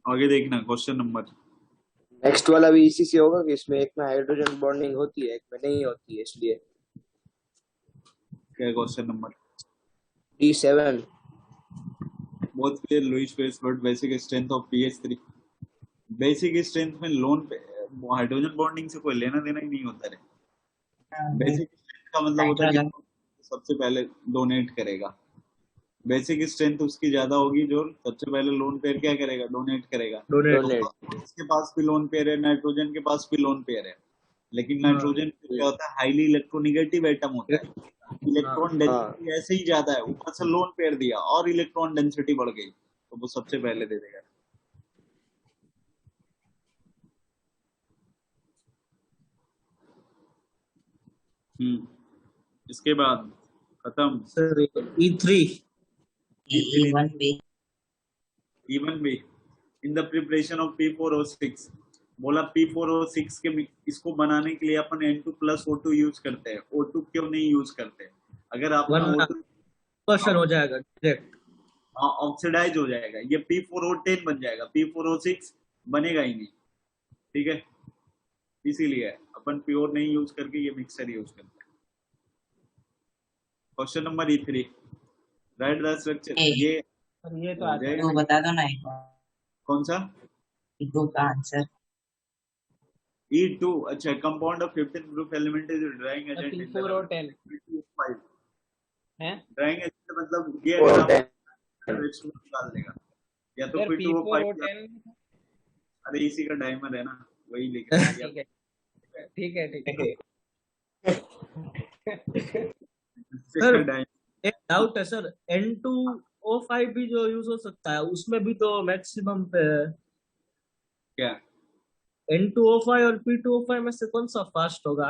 आगे देखना क्वेश्चन नंबर। नेक्स्ट वाला भी इसी से होगा कि इसमें एक में हाइड्रोजन बॉन्डिंग होती है एक में नहीं होती है, इसलिए क्या क्वेश्चन नंबर? D7। बहुत clear Lewis westward basic strength of PH3। Basic strength में लोन पे हाइड्रोजन बॉन्डिंग से कोई लेना देना ही नहीं होता है। बेसिक स्ट्रेंथ का मतलब होता है नाइट्रोजन। कि सबसे पहले डोनेट करेगा, बेसिक स्ट्रेंथ उसकी ज्यादा होगी जो सबसे पहले लोन पेयर क्या करेगा, डोनेट करेगा। डोनेट। तो डोनेट। इसके पास भी लोन पेयर है, नाइट्रोजन के पास भी लोन पेयर है, लेकिन हाँ। नाइट्रोजन क्या होता है, हाईली इलेक्ट्रोनिगेटिव एटम होता है, इलेक्ट्रॉन हाँ। डेंसिटी ऐसे ही ज्यादा है, ऊपर से लोन पेयर दिया और इलेक्ट्रॉन डेंसिटी बढ़ गई, तो वो सबसे पहले दे देगा। इसके बाद खत्म। Sir E3। E1B। इवन भी in the preparation of P4O6, बोला P4O6 के इसको बनाने के लिए अपन N2 + O2 यूज करते हैं। O2 क्यों नहीं यूज करते? अगर आपने वरना O2 क्वेश्चन हो जाएगा डायरेक्ट। ऑक्सीडाइज हो जाएगा, ये P4O10 बन जाएगा, P4O6 बनेगा ही नहीं। ठीक है, इसीलिए अपन प्योर नहीं यूज करके ये मिक्सर यूज करते हैं। Question number E3, right the structure. ये ये तो हो आता है। जाएगा। बता दो ना एक बार। कौन सा? E2 का आंसर। E2, अच्छा, compound of 15 group element is drying agent in P4O10 है। ड्राइंग एजेंट मतलब ये अगर आप H2O निकाल देगा, या तो सर P2O5 या, P4O10। अरे इसी का डायमर है ना, वही लिख रहा है। ठीक है ठीक है ठीक है। सर डायमर एक डाउट है सर, N2O5 भी जो यूज हो सकता है उसमें भी तो मैक्सिमम पे है। क्या? N2O5 और P2O5 में से कौन सा फास्ट होगा?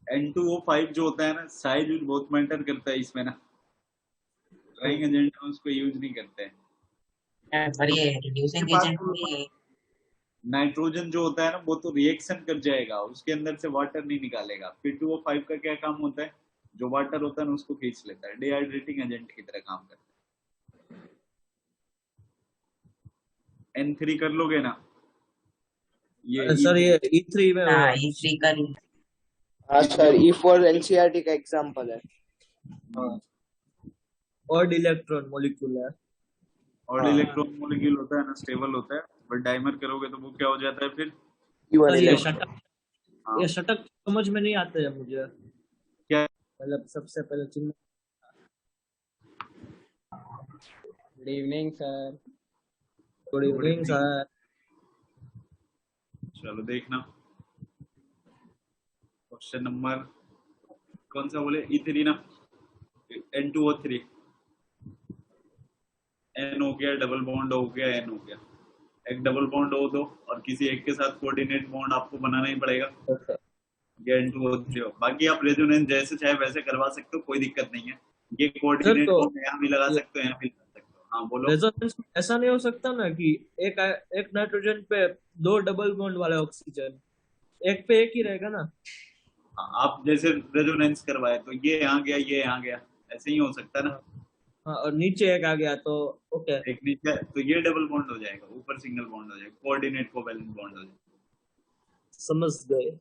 N2O5 जो होता है ना, साइज बहुत मैटर करता है इसमें ना, ड्राइंग एजेंट में उसको यूज नहीं करते हैं। पर ये रिड्यूसिंग एजेंट भी है। नाइट्रोजन जो होता है ना वो तो रिएक्शन कर जाएगा, उसके अंदर से वाटर नहीं निकालेगा। P2O5 का क्या काम होता है, जो वाटर होता है ना उसको खींच लेता है, डिहाइड्रेटिंग एजेंट की तरह काम करता है। N3 कर लोगे ना? ये सर ये E3 में हाँ हुआ। E3 का हाँ सर, E4 एनसीईआरटी का एग्जाम्पल है। हाँ, और इलेक्ट्रॉन मॉलिक्यूल है। और हाँ। इलेक्ट्रॉन मॉलिक्यूल होता है ना, स्टेबल होता है, बट डाइमर करोगे तो वो क्या हो जाता है फिर? E1 सर ये इलेक्ट्रॉन। शटक, हाँ, ये शटक समझ में नहीं आते हैं मुझे। क्या? मतलब सबसे पहले चिन्ह। Good evening sir. Good evening sir. चलो देखना, क्वेश्चन नंबर कौन सा बोले? E3 ना, N2O3, N हो गया, डबल बॉन्ड हो गया, N हो गया, एक डबल बॉन्ड हो दो और किसी एक के साथ कोऑर्डिनेट बॉन्ड आपको बनाना ही पड़ेगा। ये N2O3 हो, बाकी आप रेजोनेंस जैसे चाहे वैसे करवा सकते हो, कोई दिक्कत नहीं है। ये सर कोऑर्डिनेट तो बॉन्ड यहाँ भी लगा सकते हो, यहाँ भी लगा सकते हो। हाँ बोलो। रेजोनेंस ऐसा नहीं हो सकता ना कि एक एक नाइट्रोजन पे दो डबल बॉन्ड वाले ऑक्सीजन, एक पे एक ही रहेगा ना? हाँ, आप जैसे रेजोनेंस करवाए तो ये यहाँ गया, ये यहाँ गया, ऐसे ही हो सकता है ना। हाँ, और नीचे एक आ गया तो ओके। एक नीचे तो ये डबल बॉन्ड हो जाएगा, ऊपर सिंगल बॉन्ड हो जाएगा, कोऑर्डिनेट कोवैलेंट बॉन्ड हो जाएगा। समझ गए।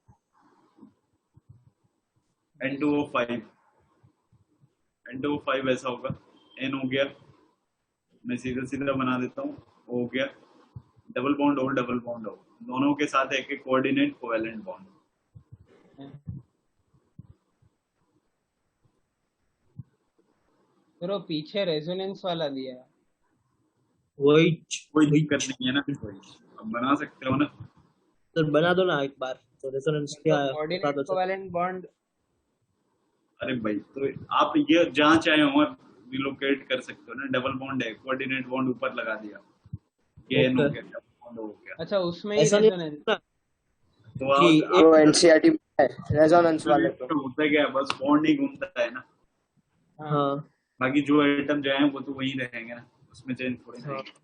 N2O5, N2O5 ऐसा होगा, N हो गया, मैं सीधा सीधा बना देता हूँ, O हो गया, डबल बॉन्ड हो, डबल बॉन्ड हो, दोनों के साथ एक एक कोऑर्डिनेट कोवैलेंट बॉन्ड। फिर वो पीछे रेजोनेंस वाला दिया है। वही कोई दिक्कत नहीं है ना, कोई अब बना सकते हो ना। सर बना दो ना एक बार, तो रेजोनेंस तो क्या है बता कोऑर्डिनेट दो सर। कोवैलेंट बॉन्ड अरे भाई, तो आप ये जहाँ चाहे वहाँ रिलोकेट कर सकते हो ना। डबल बॉन्ड है, कोऑर्डिनेट बॉन्ड ऊपर लगा दिया, ये N हो ओके, गया, डबल बॉन्ड हो गया। अच्छा उसमें ही ऐसा नहीं रेजोनेंस। होता तो कि आप तो एनसीईआरटी में है रेजोनेंस वाले तो तो। होता क्या है, बस बॉन्ड ही घूमता है ना, हाँ बाकी जो एटम जाए वो तो वही रहेंगे ना, उसमें चेंज थोड़ी ना हाँ। आएगी।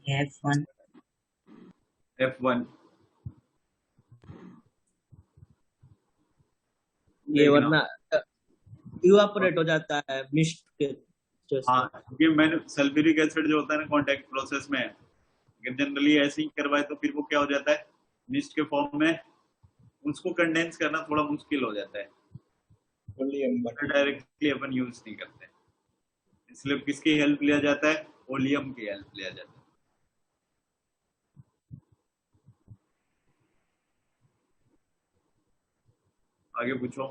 F1 F1 ये देखना। वरना इवापोरेट हो जाता है मिस्ट के जैसे। हाँ, क्योंकि मैंने सल्फ्यूरिक एसिड जो होता है ना कॉन्टैक्ट प्रोसेस में, अगर जनरली ऐसे ही करवाए तो फिर वो क्या हो जाता है, मिस्ट के फॉर्म में उसको कंडेंस करना थोड़ा मुश्किल हो जाता है, डायरेक्टली अपन यूज नहीं करते, इसलिए किसकी हेल्प लिया जाता है? ओलियम की हेल्प लिया जाता है। आगे पूछो।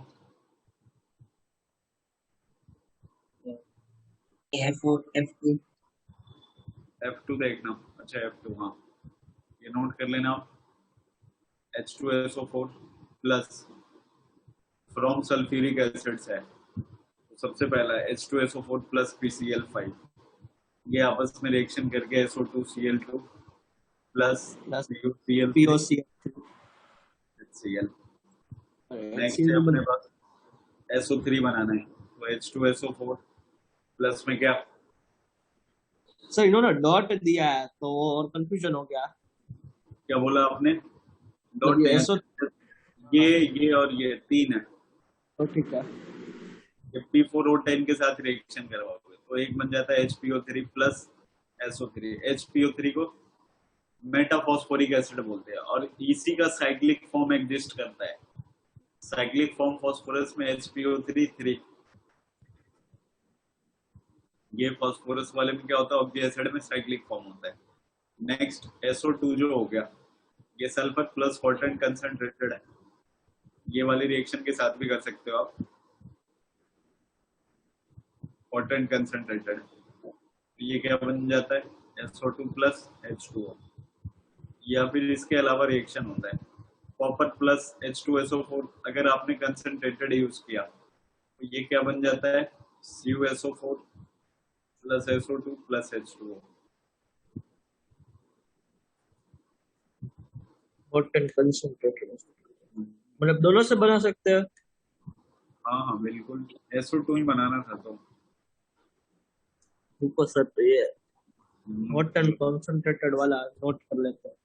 F4 F2 F2 देखना, अच्छा F2, हाँ ये नोट कर लेना आप, H2SO4 plus from sulphuric acids है, तो सबसे पहला H2SO4 प्लस PCl5, ये आपस में रिएक्शन करके SO2Cl2 plus PuCl3 POC HCl। Next है अपने पास SO3 बनाना है, तो H2SO4 प्लस में क्या? सर इन्होंने डॉट दिया है तो और कंफ्यूजन हो गया। क्या बोला आपने? डॉट ये नहीं SO है, ये और ये तीन है, तो ठीक है। जब P4O10 के साथ रिएक्शन करवाओगे तो एक बन जाता है HPO3 प्लस SO3। HPO3 को मेटाफॉस्फोरिक एसिड बोलते हैं और इसी का साइक्लिक फॉर्म एग्जिस्ट करता है। साइक्लिक फॉर्म फॉस्फोरस में HPO3 ये फॉस्फोरस वाले में क्या होता है, ऑक्सी एसिड में साइक्लिक फॉर्म होता है। नेक्स्ट SO2 जो हो गया, ये सल्फर प्लस हॉट कंसंट्रेटेड है, ये वाली रिएक्शन के साथ भी कर सकते हो आप, हॉट कंसंट्रेटेड, ये क्या बन जाता है SO2 प्लस H2O, या फिर इसके अलावा रिएक्शन होता है कॉपर प्लस H2SO4, अगर आपने कंसंट्रेटेड यूज किया तो ये क्या बन जाता है CuSO4 plus SO2 plus H2O। Hot and concentrated मतलब दोनों से बना सकते हैं। हाँ हाँ बिल्कुल, SO2 ही बनाना था तो। ऊपर सर तो ये हॉट एंड कंसंट्रेटेड वाला नोट कर लेते हैं।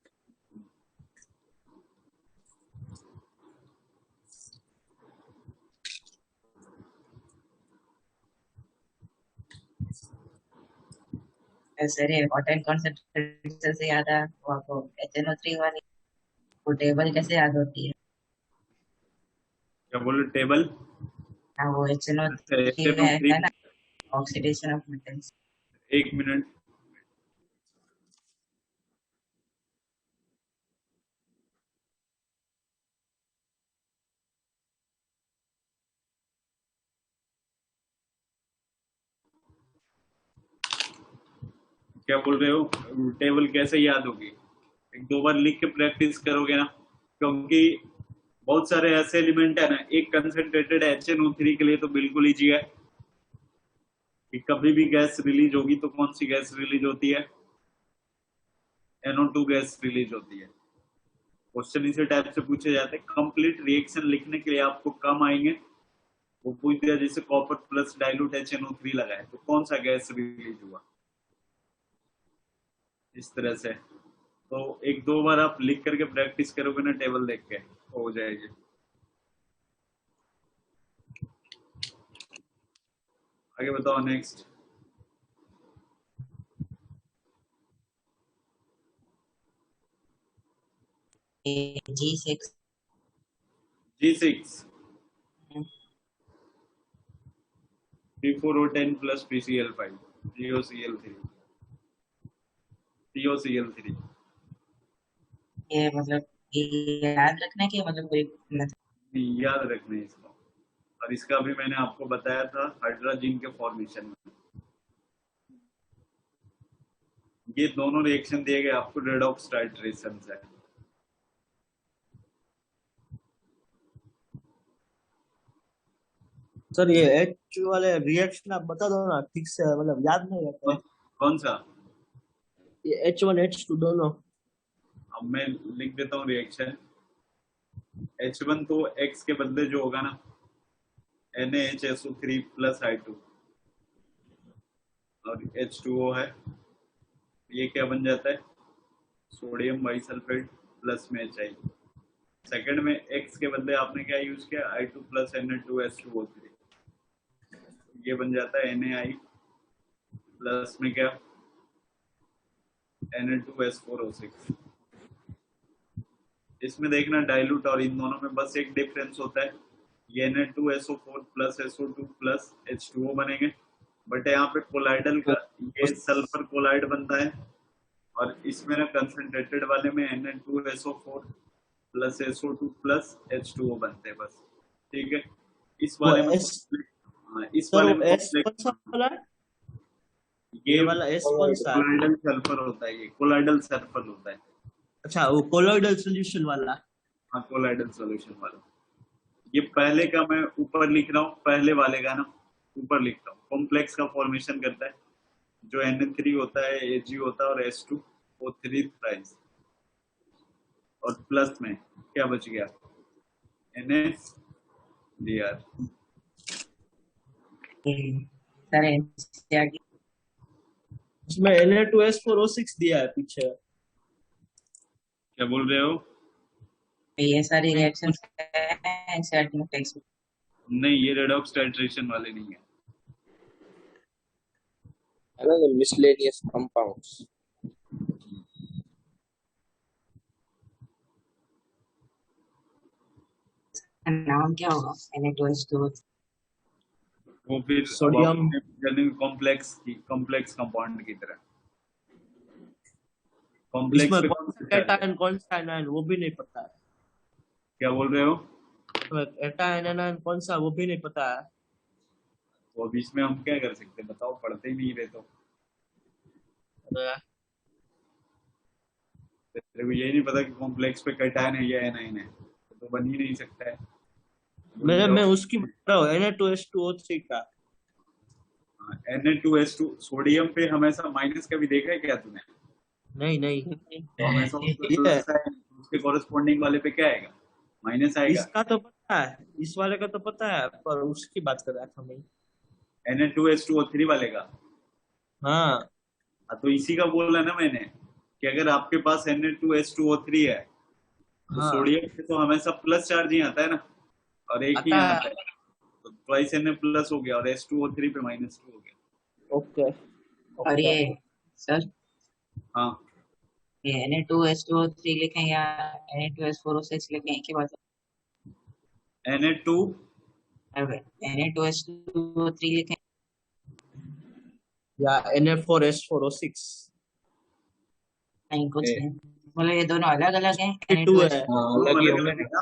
सर ये हॉट कॉन्सेंट्रेशन से याद है वो आपको HNO3 वाली वो टेबल कैसे याद होती है? क्या बोले टेबल? हाँ वो HNO3 में HNO3, है ना, ऑक्सीडेशन ऑफ मेटल्स। 1 मिनट। क्या बोल रहे हो? टेबल कैसे याद होगी? एक दो बार लिख के प्रैक्टिस करोगे ना, क्योंकि बहुत सारे ऐसे एलिमेंट है ना, एक कंसंट्रेटेड HNO3 के लिए तो बिल्कुल इजी है कि कभी भी गैस रिलीज होगी तो कौन सी गैस रिलीज होती है? NO2 गैस रिलीज होती है। क्वेश्चन इसी टाइप से पूछे जाते हैं। कंप्लीट रिएक्शन लिखने के लिए आपको कम आएंगे। वो पूछ दिया जैसे कॉपर प्लस डाइल्यूट HNO3 लगाए तो कौन सा गैस रिलीज हुआ, इस तरह से। तो एक दो बार आप लिख करके प्रैक्टिस करोगे ना, टेबल देख के तो हो जाएगी। आगे बताओ next. G6 G6 P4O10 plus PCl5 GOCl3 COCl3। ये मतलब ये याद रखने की मतलब कोई याद रखना है इसको। और इसका भी मैंने आपको बताया था हाइड्रोजन के फॉर्मेशन में। ये दोनों रिएक्शन दिए गए आपको रेडॉक्स टाइट्रेशन से। सर ये एच वाले रिएक्शन आप बता दो ना ठीक से, मतलब याद नहीं रहता है। कौन सा? ये H1 H2 दोनों। अब मैं लिख देता हूँ रिएक्शन। H1 तो X के बदले जो होगा ना NaHSO3 प्लस I2 और H2O है, ये क्या बन जाता है? सोडियम बाइसल्फेट प्लस में HI। सेकंड में X के बदले आपने क्या यूज किया? I2 प्लस Na2S2O3, ये बन जाता है NaI प्लस में क्या? Na2S4O6। इसमें देखना डाइल्यूट और इन दोनों में बस एक डिफरेंस होता है, ये Na2SO4 plus SO2 plus H2O बनेंगे, बट यहाँ पे कोलाइडल का ये सल्फर कोलाइड बनता है और इसमें ना कंसंट्रेटेड वाले में Na2SO4 plus SO2 plus H2O बनते हैं बस। ठीक है, इस वो वाले में S इस सर वाले वो में S कौन सा वाला है? ये ये वाला S कौन सा है? कोलाइडल सल्फर होता है, ये कोलाइडल सल्फर होता है। अच्छा वो कोलोइडल सॉल्यूशन वाला। हाँ कोलाइडल सॉल्यूशन वाला। ये पहले का मैं ऊपर लिख रहा हूँ, पहले वाले का ना ऊपर लिख रहा हूँ। कॉम्प्लेक्स का फॉर्मेशन करता है जो Na3 होता है, Ag होता है और S2O3 थ्राइस, और प्लस में क्या बच गया? NaBr। सर NCERT इसमें Na2S4O6 दिया है पीछे। क्या बोल रहे हो? ये सारी रिएक्शंस NCERT में टेक्स्ट नहीं, ये रेडॉक्स टाइट्रेशन वाले नहीं है। Miscellaneous compounds. नाम क्या होगा? Na2S2 वो फिर सोडियम कॉम्प्लेक्स कंपाउंड की तरह। इसमें कॉम्प्लेक्स पे कौन सा कैटायन कौन सा एनायन वो भी नहीं पता है। क्या बोल रहे हो? इसमें कैटायन एनायन कौन सा वो भी नहीं पता है। तो अब इसमें हम क्या कर सकते हैं बताओ, पढ़ते ही नहीं रहे तो। तेरे को यही नहीं पता कि कॉम्प्लेक्स पे कैटायन है या एनायन है, तो बन ही नहीं सकता है। मैं उसकी बता रहा हूँ Na2S2O3 का। Na2S2 सोडियम पे हमेशा माइनस का भी देखा है क्या तूने? नहीं तो हमेशा ये उसके कॉरेस्पॉन्डिंग वाले पे क्या आएगा? माइनस आएगा। इसका तो पता है, इस वाले का तो पता है, पर उसकी बात कर रहा था मैं। Na2S2O3 वाले का? हाँ तो इसी का बोल रहा ना मैंने कि अगर आपके पास Na2S2O3 है तो हाँ सोडियम पे तो हमेशा प्लस चार्ज ही आता है ना, और एक ही आता यहाँ है। पे तो ट्वाइस Na प्लस हो गया और S2O3 पे -2 हो गया। ओके और ये सर हाँ, ये Na2H2O3 लिखें या Na2H4O6 लिखें, एक ही बात Na2 है। Na2H2O3 लिखें या Na4H4O6 नहीं, कुछ ए, नहीं बोले, ये दोनों अलग अलग हैं। टू है, Na2H अलग ही होंगे अलग ना, है ना?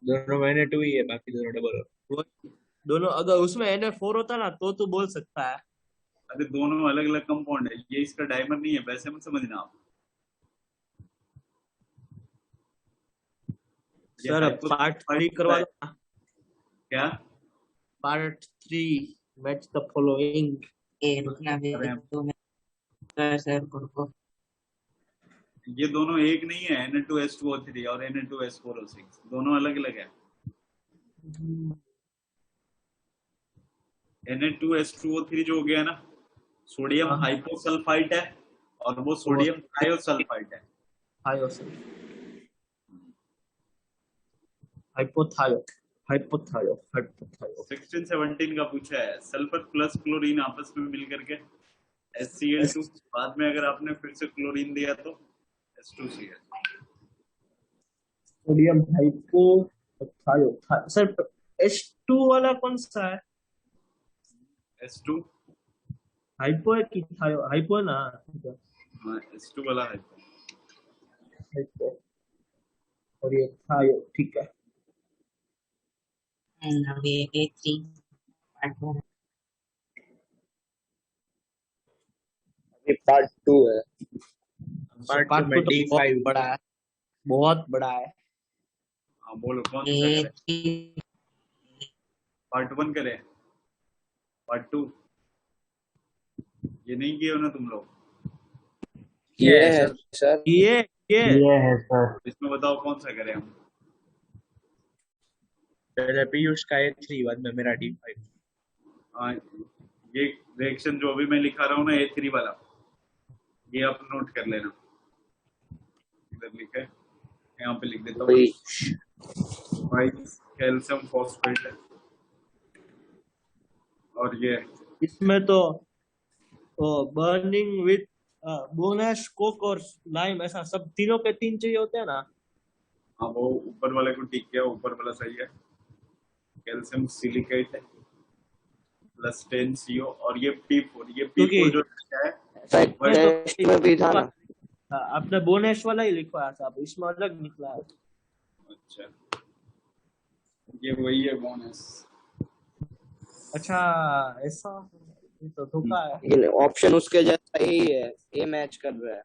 दोनों में Na2 ही है, बाकी दोनों डबल है। वो दोनों अगर उसमें Na4 होता ना तो तू बोल सकता है। अरे दोनों अलग अलग कंपाउंड है, ये इसका डाइमर नहीं है, वैसे मत समझना आप। ये सर hypothetical पार्ट 3 करवा है। दो ना, क्या? Part 3 match the following. ये रुकना भी अरे तो मैं सर को ये दोनों एक नहीं है, Na2H2O3 और Na2H4O6 दोनों अलग अलग है। Na2H2O3 जो हो गया ना, सोडियम हाँ। हाइपोसल्फाइड है और वो सोडियम थायोसल्फाइड है। हाइपोथायो 16-17 का पूछा है, सल्फर प्लस क्लोरीन आपस में मिल करके HCl2, बाद में अगर आपने फिर से क्लोरीन दिया तो H2Cl। सोडियम हाइपोथायो सर H2 वाला कौन सा है? H2, हाइपो है कि थायो? हाइपो है ना, हाँ H2 वाला है। हाइपो और ये थायो, ठीक है। अभी A3 पार्ट 1 ये पार्ट 2 है। पार्ट 2 तो बहुत बड़ा है, बहुत बड़ा है। हाँ बोलो कौन सा करें? A3 पार्ट 1 करें? पार्ट 2? ये नहीं किया ना तुम लोग? ये है सर। ये है सर। इसमें बताओ कौन सा करें हम? पहले पीयूष का A3, बाद में मेरा D5। हाँ, ये रिएक्शन जो अभी मैं लिखा रहा हूँ ना A3 वाला, ये आप नोट कर लेना। इधर लिखे, यहाँ पे लिख देता हूँ, कैल्शियम फॉस्फेट है। और ये इसमें तो बर्निंग विथ बोनस, कोक और लाइम, ऐसा सब तीनों के 3 चाहिए होते हैं ना। हाँ वो ऊपर वाले को टिक किया, ऊपर वाला सही है। कैल्शियम सिलिकेट है प्लस 10 CO और ये P4, ये P4 जो है टेस्ट में भी था ना। आपने बोनस वाला ही लिखवाया था, इसमें अलग निकला है। अच्छा, ये वही है बोनस। अच्छा ऐसा, ये तो धोखा है। लेकिन ऑप्शन उसके जैसा ही है, ये मैच कर रहा है।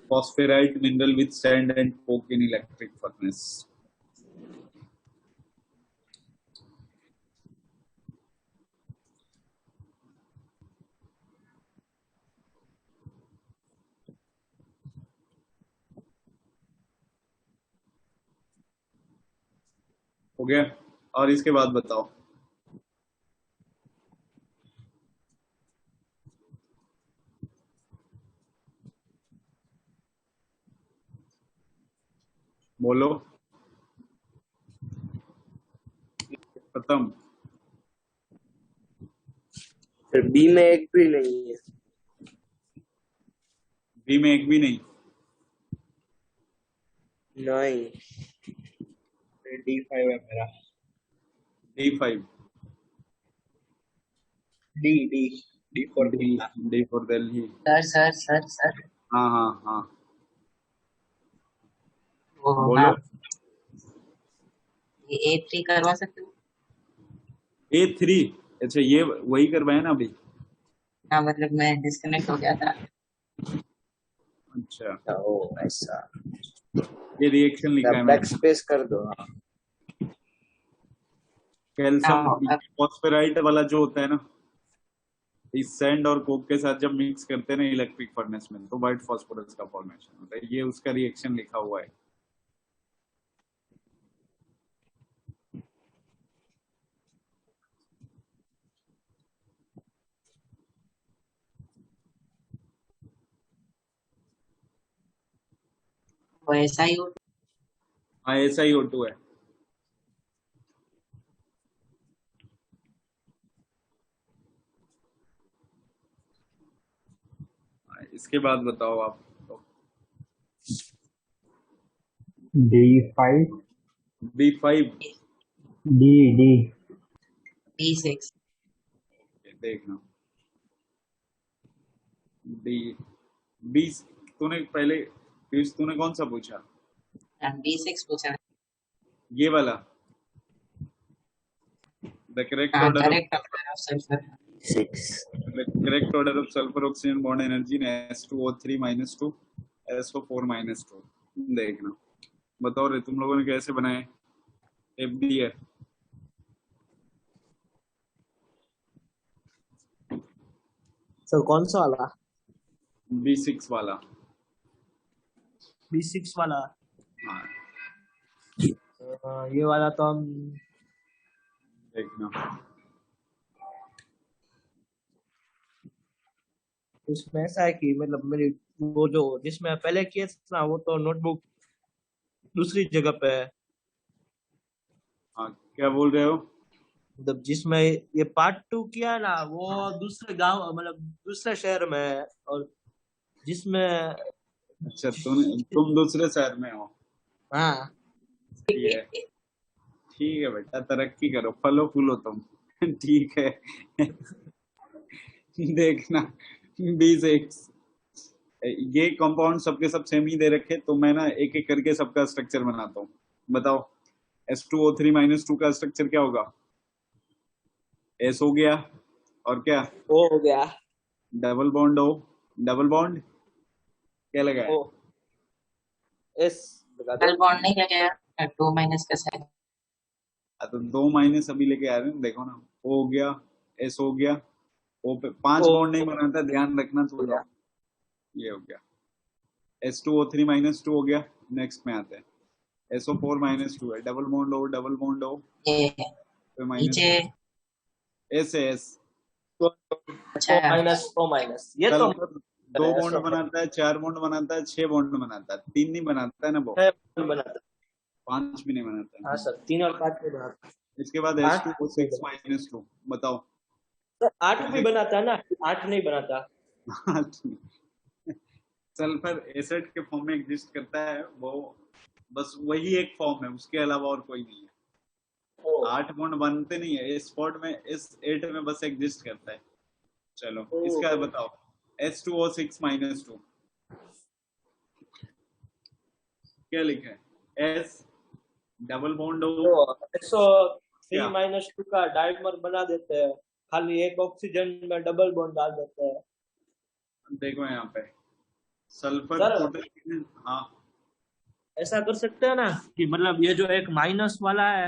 Phosphorite mineral with sand and coke in electric furnace. हो गया? और इसके बाद बताओ। बोलो, खत्म? फिर बी में एक भी नहीं है। बी में एक भी नहीं? नहीं, D5 है मेरा। D5, D for D for Delhi। Sir हाँ हाँ हाँ वो बोलो। ये A3 करवा सकते हो? A3? अच्छा ये वही करवाया ना अभी? हाँ, मतलब मैं डिस्कनेक्ट हो गया था। अच्छा, ओ ऐसा। ये रिएक्शन लिखा है बैक स्पेस कर दो। कैल्शियम हाँ, फॉस्फेराइट वाला जो होता है ना, इस सैंड और कोक के साथ जब मिक्स करते हैं ना इलेक्ट्रिक फर्नेस में, तो व्हाइट फास्फोरस का फॉर्मेशन होता है। ये उसका रिएक्शन लिखा हुआ है। वो ऐसा ही हो। हाँ ऐसा ही O2 है। इसके बाद बताओ आप तो। D5 B5 D B6 देखना डी बी तूने पहले पीयूष तूने कौन सा पूछा? B6 पूछा। ये वाला द करेक्ट हाँ order correct of sulphur 6 the correct order of sulfur oxygen bond energy in S2O3 minus 2 SO4 minus 2 देखना बताओ रे तुम लोगों ने कैसे बनाए? FDF सर कौन सा वाला? B6 वाला। B6 वाला। हाँ ये वाला तो हम देखना उसमें ऐसा है कि मतलब मेरी वो जो जिसमें पहले किए थे ना वो तो नोटबुक दूसरी जगह पे है। हाँ क्या बोल रहे हो? मतलब जिसमें ये पार्ट 2 किया ना वो दूसरे गांव मतलब दूसरे शहर में है और जिसमें अच्छा तुम दूसरे शहर में हो। हाँ ठीक है बेटा तरक्की करो फलो फूलो तुम ठीक है देखना B6 ये कंपाउंड सबके सब सेम ही दे रखे तो मैं ना एक एक करके सबका स्ट्रक्चर बनाता हूँ। बताओ S2O3 minus 2 का स्ट्रक्चर क्या होगा? S हो गया और क्या ओ हो गया double bond O double bond क्या लगा है? ओ एस लगा दो। डबल बॉन्ड नहीं लगेगा 2 माइनस का साइन। तो 2 माइनस अभी लेके आ रहे हैं देखो ना O हो गया S हो गया O पे 5 O बॉन्ड नहीं बनाता ध्यान रखना तो जाओ। ये हो गया S2O3 minus 2 हो गया। नेक्स्ट में आते हैं SO4 minus 2 है डबल बॉन्ड O ये पे माइनस नीचे S है S अच्छा ओ माइनस ये तो सल्फर 2 बॉन्ड बनाता है 4 बॉन्ड बनाता है 6 बॉन्ड बनाता है 3 नहीं बनाता है ना वो बनाता। 5 भी नहीं बनाता है। हाँ सर 3 और 5 भी बनाता। इसके बाद आठ S2O6 minus 2 बताओ। सर 8 भी बनाता है ना 8 नहीं बनाता। सल्फर एसिड के फॉर्म में एग्जिस्ट करता है वो बस वही एक फॉर्म है उसके अलावा और कोई नहीं है। 8 बॉन्ड बनते नहीं है इस स्पॉट में इस 8 में बस एग्जिस्ट करता है। चलो इसका बताओ S2O6 minus 2 क्या लिखा है? S double bond O SO3 minus 2 का डाइमर बना देते हैं खाली एक ऑक्सीजन में डबल बॉन्ड डाल देते हैं। देखो यहाँ पे सल्फर सर टोटल हाँ ऐसा कर सकते हैं ना कि मतलब ये जो एक माइनस वाला है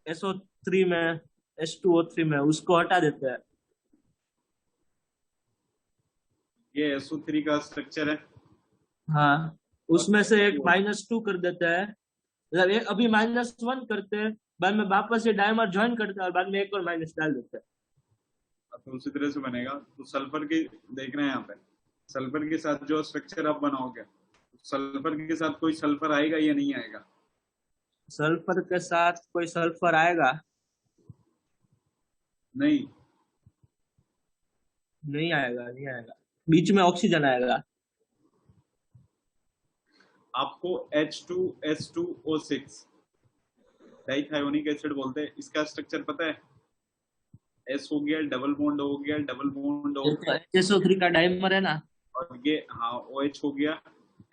SO3 में H2O3 में उसको हटा देते हैं। ये SO3 का स्ट्रक्चर है। हाँ उसमें से एक -2 कर देते हैं मतलब एक अभी -1 करते हैं बाद में वापस ये डाइमर ज्वाइन करते हैं और बाद में एक और माइनस डाल देते हैं। तो उसी तरह से बनेगा। तो सल्फर के देखना है यहाँ पे सल्फर के साथ जो स्ट्रक्चर आप बनाओगे सल्फर के साथ कोई सल्फर आएगा या नहीं आएगा? सल्फर के साथ कोई सल्फर आएगा? नहीं नहीं आएगा नहीं आएगा बीच में ऑक्सीजन आएगा। आपको H2S2O6 डाइथायोनिक एसिड बोलते हैं इसका स्ट्रक्चर पता है? S हो गया डबल बॉन्ड हो गया डबल बॉन्ड हो गया SO3 का डाइमर है ना और ये हाँ OH हो गया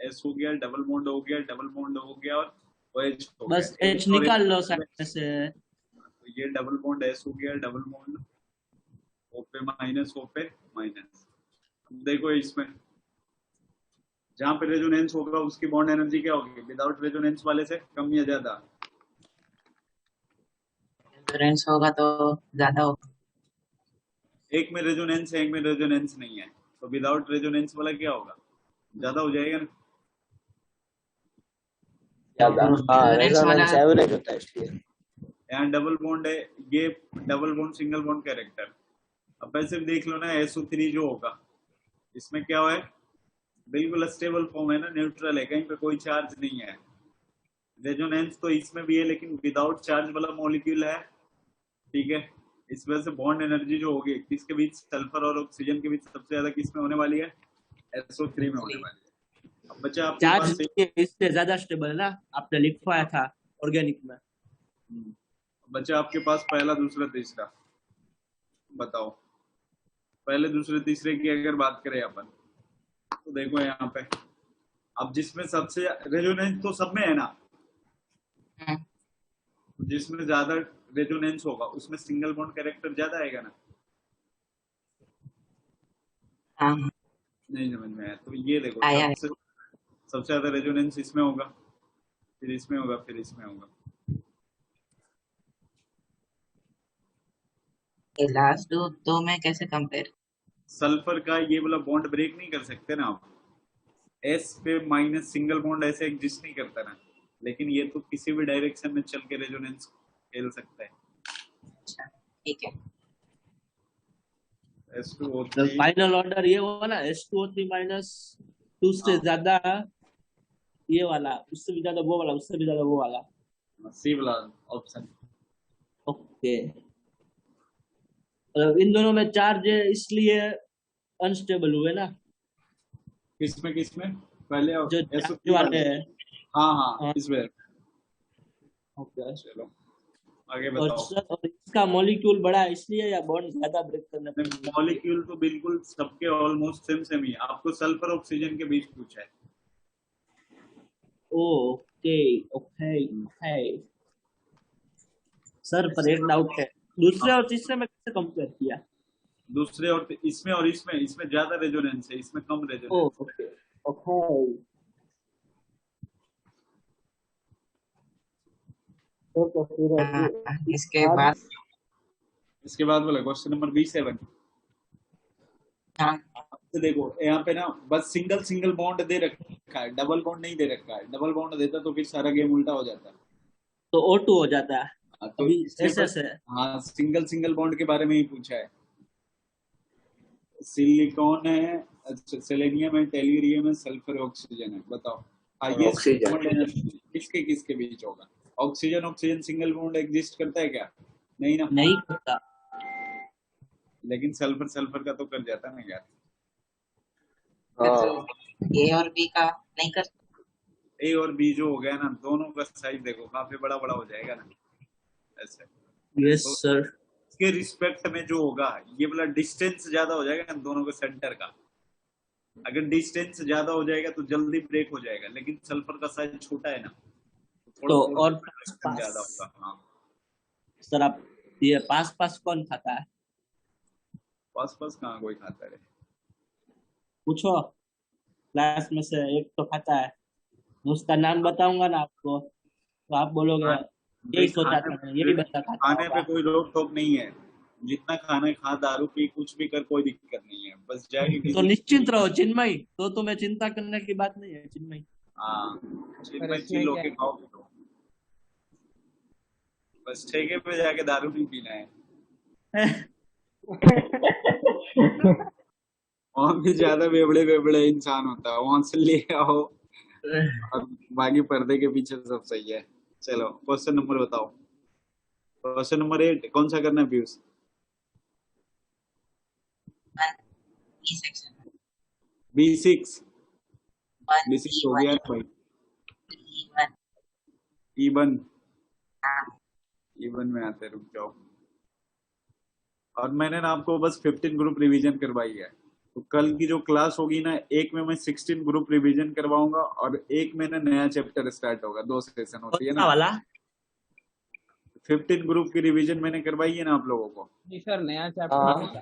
S हो गया डबल बॉन्ड हो गया डबल बॉन्ड हो गया और OH हो गया। बस H निकाल लो साइड से। तो ये डबल बॉन्ड S हो गया डबल बॉन्ड O पे माइनस। देखो इसमें जहाँ पे रेजोनेंस होगा उसकी बॉन्ड एनर्जी क्या होगी? विदाउट रेजोनेंस वाले से कम या ज्यादा? रेजोनेंस होगा तो ज्यादा होगा। एक में रेजोनेंस है एक में रेजोनेंस नहीं है तो विदाउट रेजोनेंस वाला क्या होगा? ज्यादा हो जाएगा ना। रेजोनेंस एवरेज होता है इसलिए यहाँ डबल बॉन्ड है ये double bond single bond character. अब वैसे भी देख लो ना SO3 जो होगा इसमें क्या है बिल्कुल स्टेबल फॉर्म है ना न्यूट्रल है कहीं पे कोई चार्ज नहीं है। रेजोनेंस तो इसमें भी है लेकिन विदाउट चार्ज वाला मॉलिक्यूल है ठीक है। इस वजह से बॉन्ड एनर्जी जो होगी किसके बीच सल्फर और ऑक्सीजन के बीच सबसे ज्यादा किसमें होने वाली है? SO3 में होने वाली है। अब बच्चा आपके चार्ज पास इससे ज्यादा स्टेबल है ना, आपने लिखवाया था ऑर्गेनिक में। बच्चा आपके पास पहला दूसरा तीसरा, बताओ पहले दूसरे तीसरे की अगर बात करें अपन, तो देखो यहाँ पे अब जिसमें सबसे रेजोनेंस तो सब में है ना, जिसमें ज्यादा रेजोनेंस होगा उसमें सिंगल बॉन्ड कैरेक्टर ज्यादा आएगा ना। हाँ नहीं समझ में आया, तो ये देखो आया है। सबसे ज्यादा रेजोनेंस इसमें होगा, फिर इसमें होगा, फिर इसमें होगा। ये लास्ट दो में कैसे कंपेयर? सल्फर का ये वाला बॉन्ड ब्रेक नहीं कर सकते ना आप, एस पे माइनस सिंगल बॉन्ड ऐसे एग्जिस्ट नहीं करता ना, लेकिन ये तो किसी भी डायरेक्शन में चल के रेजोनेंस खेल सकता है। अच्छा ठीक है। S2O3 फाइनल ऑर्डर ये हुआ ना, H2O3 माइनस 2 से ज्यादा ये वाला, उससे भी ज्यादा वो वाला, उससे भी ज्यादा वो वाला। सी वाला ऑप्शन। ओके, इन दोनों में चार्ज इसलिए अनस्टेबल हुए ना, किसमें पहले जो SO3 चार्ज वाले हैं। हाँ इसमें। ओके, चलो आगे और बताओ। और इसका मॉलिक्यूल बड़ा है इसलिए, या बॉन्ड ज्यादा ब्रेक करने पे? मॉलिक्यूल तो बिल्कुल सबके ऑलमोस्ट सेम ही है, आपको सल्फर ऑक्सीजन के बीच पूछा है। ओके ओके ओके सर, पर एक डाउट है, दूसरे और तीसरे में कैसे कंपेयर किया? दूसरे और इसमें ज्यादा रेजोनेंस है, इसमें कम रेजोनेंस। ओके ओके, तो फिर इसके बाद बोला क्वेश्चन नंबर 27। हाँ तो देखो यहाँ पे ना बस सिंगल बॉन्ड दे रखा है, डबल बॉन्ड नहीं दे रखा है। डबल बॉन्ड देता तो फिर सारा गेम उल्टा हो जाता, तो O2 हो जाता है। तो अभी इसलिए SS है। हाँ सिंगल बॉन्ड के बारे में ही पूछा है। सिलिकॉन है, अच्छा सेलेनियम है, टेल्यूरियम है, सल्फर ऑक्सीजन है, बताओ हाईएस्ट ऑक्सीजन। बॉन्ड एनर्जी किसके बीच होगा? ऑक्सीजन सिंगल बॉन्ड एग्जिस्ट करता है क्या? नहीं ना, नहीं करता। लेकिन सल्फर का तो कर जाता ना यार। ए और बी का नहीं कर। ए और बी जो हो गया ना, दोनों का साइज देखो काफी बड़ा हो जाएगा ना ऐसे। यस तो सर। इसके रिस्पेक्ट में जो होगा, ये वाला डिस्टेंस ज्यादा हो जाएगा ना दोनों के सेंटर का। अगर डिस्टेंस ज्यादा हो जाएगा तो जल्दी ब्रेक हो जाएगा, लेकिन सल्फर का साइज छोटा है ना, तो और ज्यादा होगा। हाँ सर, आप ये पास कौन खाता है? पास कहाँ कोई खाता है? पूछो, क्लास में से एक तो खाता है, उसका नाम बताऊंगा ना आपको, तो आप बोलोगे यही सोचा था मैंने, यही बच्चा खाता खाने पे होगा। कोई रोक टोक नहीं है, जितना खाना खा, दारू पी, कुछ भी कर, कोई दिक्कत नहीं है, बस जाके तो निश्चिंत रहो चिन्मयी, तो तुम्हें चिंता करने की बात नहीं है चिन्मयी। हाँ चिल होके खाओ, बस ठेके पे जाके दारू नहीं पीना है। वहाँ भी ज्यादा बेबड़े इंसान होता है, वहां से ले आओ, और बाकी पर्दे के पीछे सब सही है। चलो क्वेश्चन नंबर बताओ। क्वेश्चन नंबर 8 कौन सा करना है पीयूष? B6 हो गया भाई। E1 में आते, रुक जाओ। और मैंने ना आपको बस 15 ग्रुप रिवीजन करवाई है, तो कल की जो क्लास होगी ना, एक में मैं 16 ग्रुप रिवीजन करवाऊंगा और एक में ना नया चैप्टर स्टार्ट होगा। 2 सेशन होती है ना वाला 15 ग्रुप की रिवीजन मैंने करवाई है ना आप लोगों को। जी सर, नया चैप्टर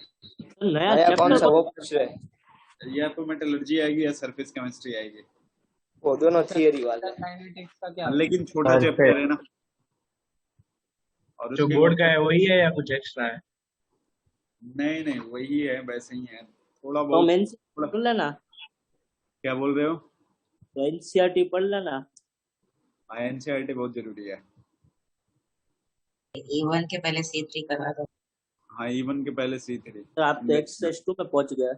नया कौन सा वो पूछ रहे हैं? या तो मेटलर्जी आएगी या सरफेस केमिस्ट्री आएगी, वो दोनों थियरी वाले। काइनेटिक्स का क्या? लेकिन छोटा चैप्टर है ना। और जो बोर्ड का है वही है या कुछ एक्स्ट्रा है? नहीं वही है, वैसे ही है, थोड़ा तो बहुत। पढ़ लेना। क्या बोल रहे हो? तो एनसीईआरटी पढ़ लेना। एनसीईआरटी बहुत जरूरी है। E1 के पहले C3 करवा दो। हाँ E1 के पहले C3। तो आप तो एक्सरसाइज 2 में पहुंच गए।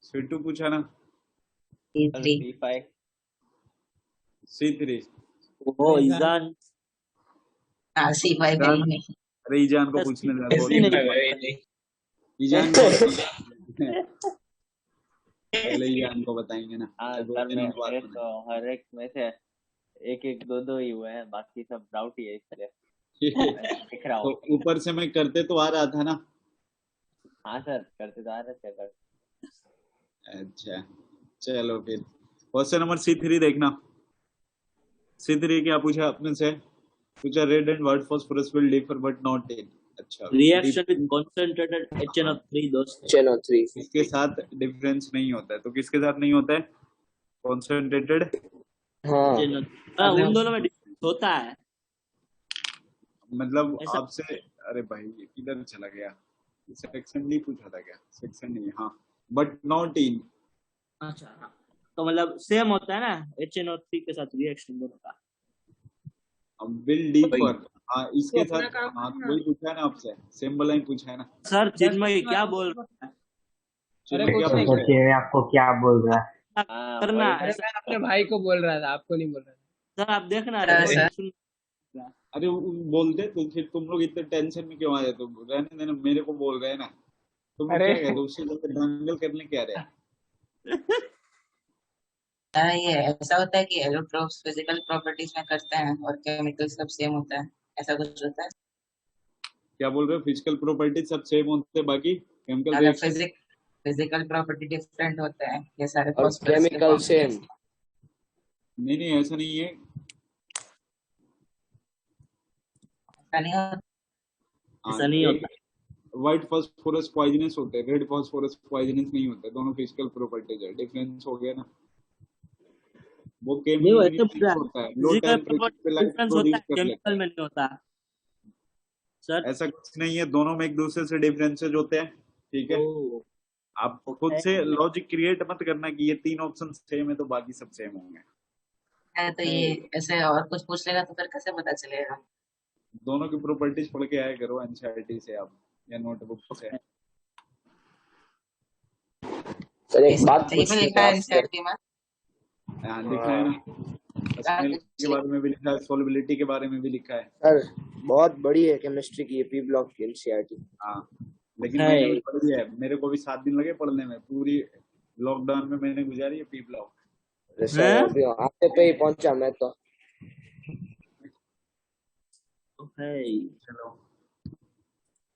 C2 पूछा ना? C3 वो ईजान। हाँ C5 नहीं। अरे ईजान को पूछने ऐसे नहीं। ईजान को पहले ही जान को बताएंगे ना। हाँ दो सर, दिनों मैं के बाद मेरे तो हर एक में से एक एक दो दो ही हुए हैं, बाकी सब डाउट ही है, इसलिए मैं दिख रहा तो हूँ। ऊपर से मैं करते तो आ रहा था ना। हाँ सर, करते तो आ रहे थे पर अच्छा चलो फिर क्वेश्चन नंबर C3 देखना। C3 क्या पूछा अपने से? पूछा red and white phosphorus will differ but not in. अच्छा रिएक्शन विद कंसंट्रेटेड HNO3 दोस्त। HNO3 इसके साथ डिफरेंस नहीं होता है, तो किसके साथ नहीं होता है? कॉन्सेंट्रेटेड। हाँ HNO हाँ, उन दोनों में difference होता है मतलब ऐसा। आपसे, अरे भाई ये किधर चला गया? सेक्शन नहीं पूछा था क्या? सेक्शन नहीं, हाँ बट नॉट इन। अच्छा हाँ, तो मतलब सेम होता है ना HNO3 के साथ रिएक्शन दोनों का। विल डिफर, हाँ इसके तो अपना साथ, काम हाँ करना। वही पूछा है ना आपसे, सेम वाला ही पूछा है ना। सर चिन्मय क्या बोल रहा है? अरे चिन्मय कुछ क्या नहीं पूछ कर रहे हैं? आपको क्या बोल रहा है? हाँ करना वही अरे ऐसा। मैं अपने भाई को बोल रहा था, आपको नहीं बोल रहा था। सर आप देखना सर, रिकॉर्डिंग सुन। अरे बोलते तो फिर तुम लोग इतने टेंशन में क्यों आ जाते हो? रहने देना, मेरे को बोल रहे हैं ना। तुम लोग अरे क्या कहते हो? उससे ज्यादा दंगल करने क्या रहे? ये ऐसा होता है कि एलोट्रोप्स फिजिकल प्रॉपर्टीज में करते हैं और केमिकल सब सेम होता है, ऐसा कुछ होता है। क्या बोल रहे हो? फिजिकल प्रॉपर्टी सब सेम होते हैं, बाकी केमिकल अगर रिएक्शन फिजिकल प्रॉपर्टी डिफरेंट होते हैं, ये सारे और फॉस्फोरस के केमिकल सेम। नहीं ऐसा नहीं है। ऐसा नहीं होता। हाँ, ऐसा नहीं एक होता। व्हाइट फास्फोरस पॉइजनस होते हैं, रेड फास्फोरस पॉइजनस नहीं होते, दोनों फिजिकल प्रॉपर्टीज है। डिफरेंस हो गया ना। वो नहीं वो केमिकल ऐसे पूरा रिएक्शन होता है, लो फिजिकल टेम्परेचर पे लाइट डिफरेंस होता प्रोड्यूस है, कर लेता केमिकल है। में नहीं होता सर। ऐसा कुछ नहीं है, दोनों में एक दूसरे से डिफरेंसेस होते हैं। ठीक है, ओ आप खुद से लॉजिक क्रिएट मत करना कि ये तीन ऑप्शन सेम है तो बाकी सब सेम होंगे। है तो ये ऐसे और कुछ पूछ लेगा तो फिर कैसे पता चलेगा? दोनों की प्रॉपर्टीज पढ़ के आया करो एनसीईआरटी से आप या नोटबुक से। सर एक बात सही में पूछनी लिखा है है आपसे। एनसीईआरटी में? हाँ लिखा है ना, स्मेल के बारे में भी लिखा है, सॉल्युबिलिटी के बारे में भी लिखा है। सर बहुत बड़ी है केमिस्ट्री की ये पी ब्लॉक की एनसीईआरटी। हाँ लेकिन है। मैंने भी पढ़ी है, मेरे को भी 7 दिन लगे पढ़ने में, पूरी लॉकडाउन में मैंने गुजारी है पी ब्लॉक। सर हैं? अभी आते पे ही पहुंचा मैं तो। है। चलो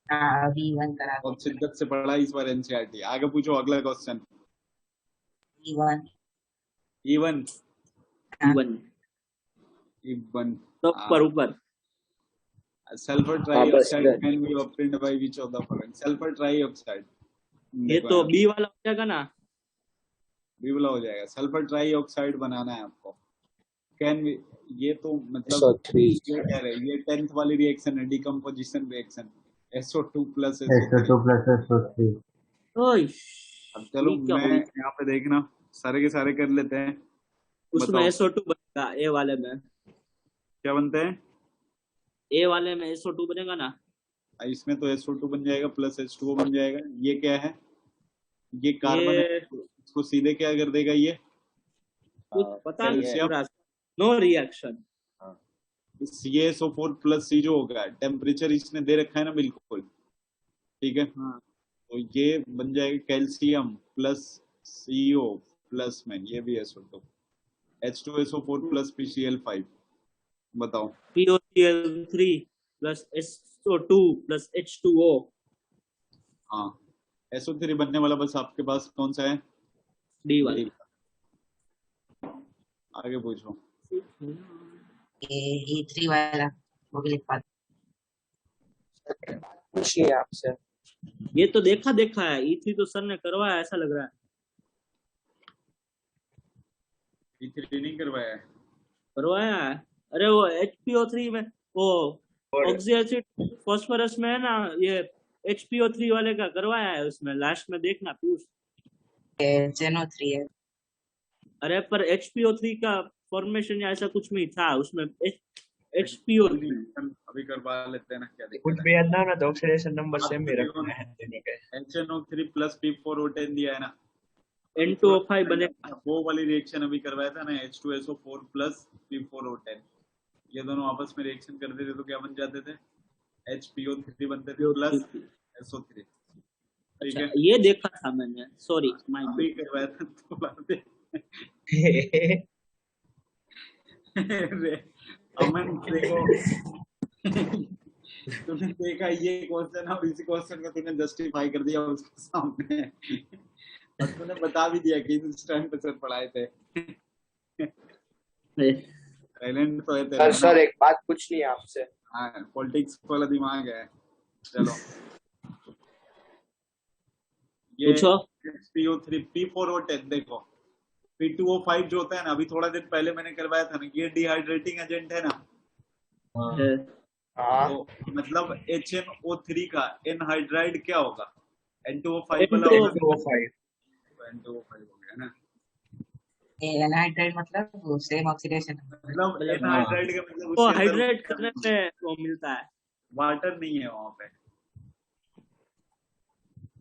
हाँ अभी वन करा दो। बहुत शिद्दत से पढ़ा इस बार एनसीईआरटी। आगे पूछो अगला question. One. Even even even तो ऊपर सल्फर हाँ, बस ट्राइऑक्साइड इधर। Can be obtained by which of the following? Sulphur trioxide ये तो बी वाला हो जाएगा ना। बी वाला हो जाएगा। सल्फर ट्राइऑक्साइड बनाना है आपको। कैन बी, ये तो मतलब SO3 ये कह रहे हैं, ये 10th वाली रिएक्शन है, decomposition reaction, SO2 plus SO2 plus SO3। ओए अब चलो ये क्या मैं हो? यहाँ पे देखना, सारे के सारे कर लेते हैं। उसमें बताओ SO2 बनेगा ए वाले में। क्या बनते हैं? ए वाले में SO2 बनेगा ना। इसमें तो SO2 बन जाएगा प्लस H2O बन जाएगा। ये क्या है? ये कार्बन है, इसको सीधे क्या कर देगा ये? कुछ पता नहीं कैल्शियम। पूरा। No reaction. CaSO4 plus C जो होगा, टेम्परेचर इसने दे रखा है ना बिल्कुल, ठीक है। हाँ तो ये बन जाएगा कैल्शियम प्लस CO प्लस में, ये भी SO2, H2SO4 प्लस PCl5। बताओ POCl3 plus SO2 plus H2O। हाँ SO3 बनने वाला बस आपके पास कौन सा है? डी वाला। आगे पूछो। ये E3 वाला वो भी लिख पाते। पूछिए आपसे। ये तो देखा है E3 तो सर ने करवाया ऐसा लग रहा है। E3 नहीं करवाया है? करवाया है। अरे वो HPO3 में वो ऑक्सीएसिड फास्फोरस में है ना, ये HPO3 वाले का करवाया है उसमें, लास्ट में देखना पीयूष। HNO3 है। अरे पर HPO3 का फॉर्मेशन या ऐसा कुछ नहीं था उसमें। HPO3 अभी करवा लेते हैं ना, क्या कुछ दिक्कत भी याद ना तो ऑक्सीडेशन नंबर है? सेम ही रखना है दोनों के। HNO3 प्लस P4O10 दिया है ना, N2O5 बनेगा। वो वाली रिएक्शन अभी करवाया था ना, H2SO4 प्लस P4O10। ये दोनों आपस में रिएक्शन करते थे तो क्या बन जाते थे? HPO3 बनते थे प्लस SO3। ठीक अच्छा है, ये देखा था मैंने, सॉरी माय अभी करवाया था तो बात है। अरे, अमन देखो तूने देखा ये क्वेश्चन और इसी क्वेश्चन को तूने जस्टिफाई कर दिया उसके सामने और तूने बता भी दिया कि इस टाइम पे सर पढ़ाए थे। टैलेंट तो है तेरे में सर ना। एक बात पूछनी है आपसे। हाँ, पॉलिटिक्स वाला दिमाग है। चलो ये पूछो। PO3 P4 और 10 देखो, P2O5 जो होता है ना, अभी थोड़ा दिन पहले मैंने करवाया था ना, ये डिहाइड्रेटिंग एजेंट है ना, हाँ तो मतलब HNO3 का एनहाइड्राइड क्या होगा? N2O5 वाला N2O5 होगा। N2O5 N2O5 हो गया ना, एनहाइड्राइड मतलब सेम ऑक्सीडेशन। मतलब मतलब एनहाइड्राइड का मतलब वो उसके अंदर हाइड्रेट करने पे वो मिलता है। वाटर नहीं है, वहां पे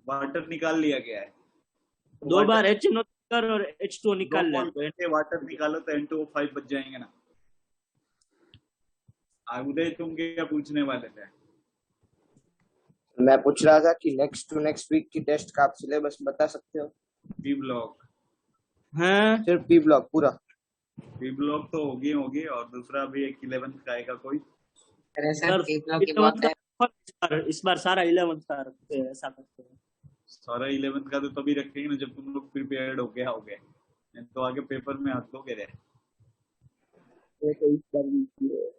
वाटर निकाल लिया गया है। तो दो बार वाटर HNO कर और H2O दो निकाल ले मोल तो से वाटर निकालो तो N2O5 बच जाएंगे ना। उदय तुम क्या पूछने वाले थे? मैं पूछ रहा था कि नेक्स्ट टू नेक्स्ट वीक की टेस्ट का आप सिलेबस बता सकते हो? बी ब्लॉक, हाँ सिर्फ पी ब्लॉक पूरा? बी ब्लॉक तो होगी और दूसरा भी एक 11th का आएगा कोई। अरे सर सर पीपलों की बहुत है। इस बार सारा 11th का रखते हैं, ऐसा करते हैं। सारा 11th का तो तभी रखेंगे ना जब तुम लोग प्रिपेयर्ड हो गया होगे, नहीं तो आगे पेपर में हाथ दोगे रे। वो तो इस बार भी किए।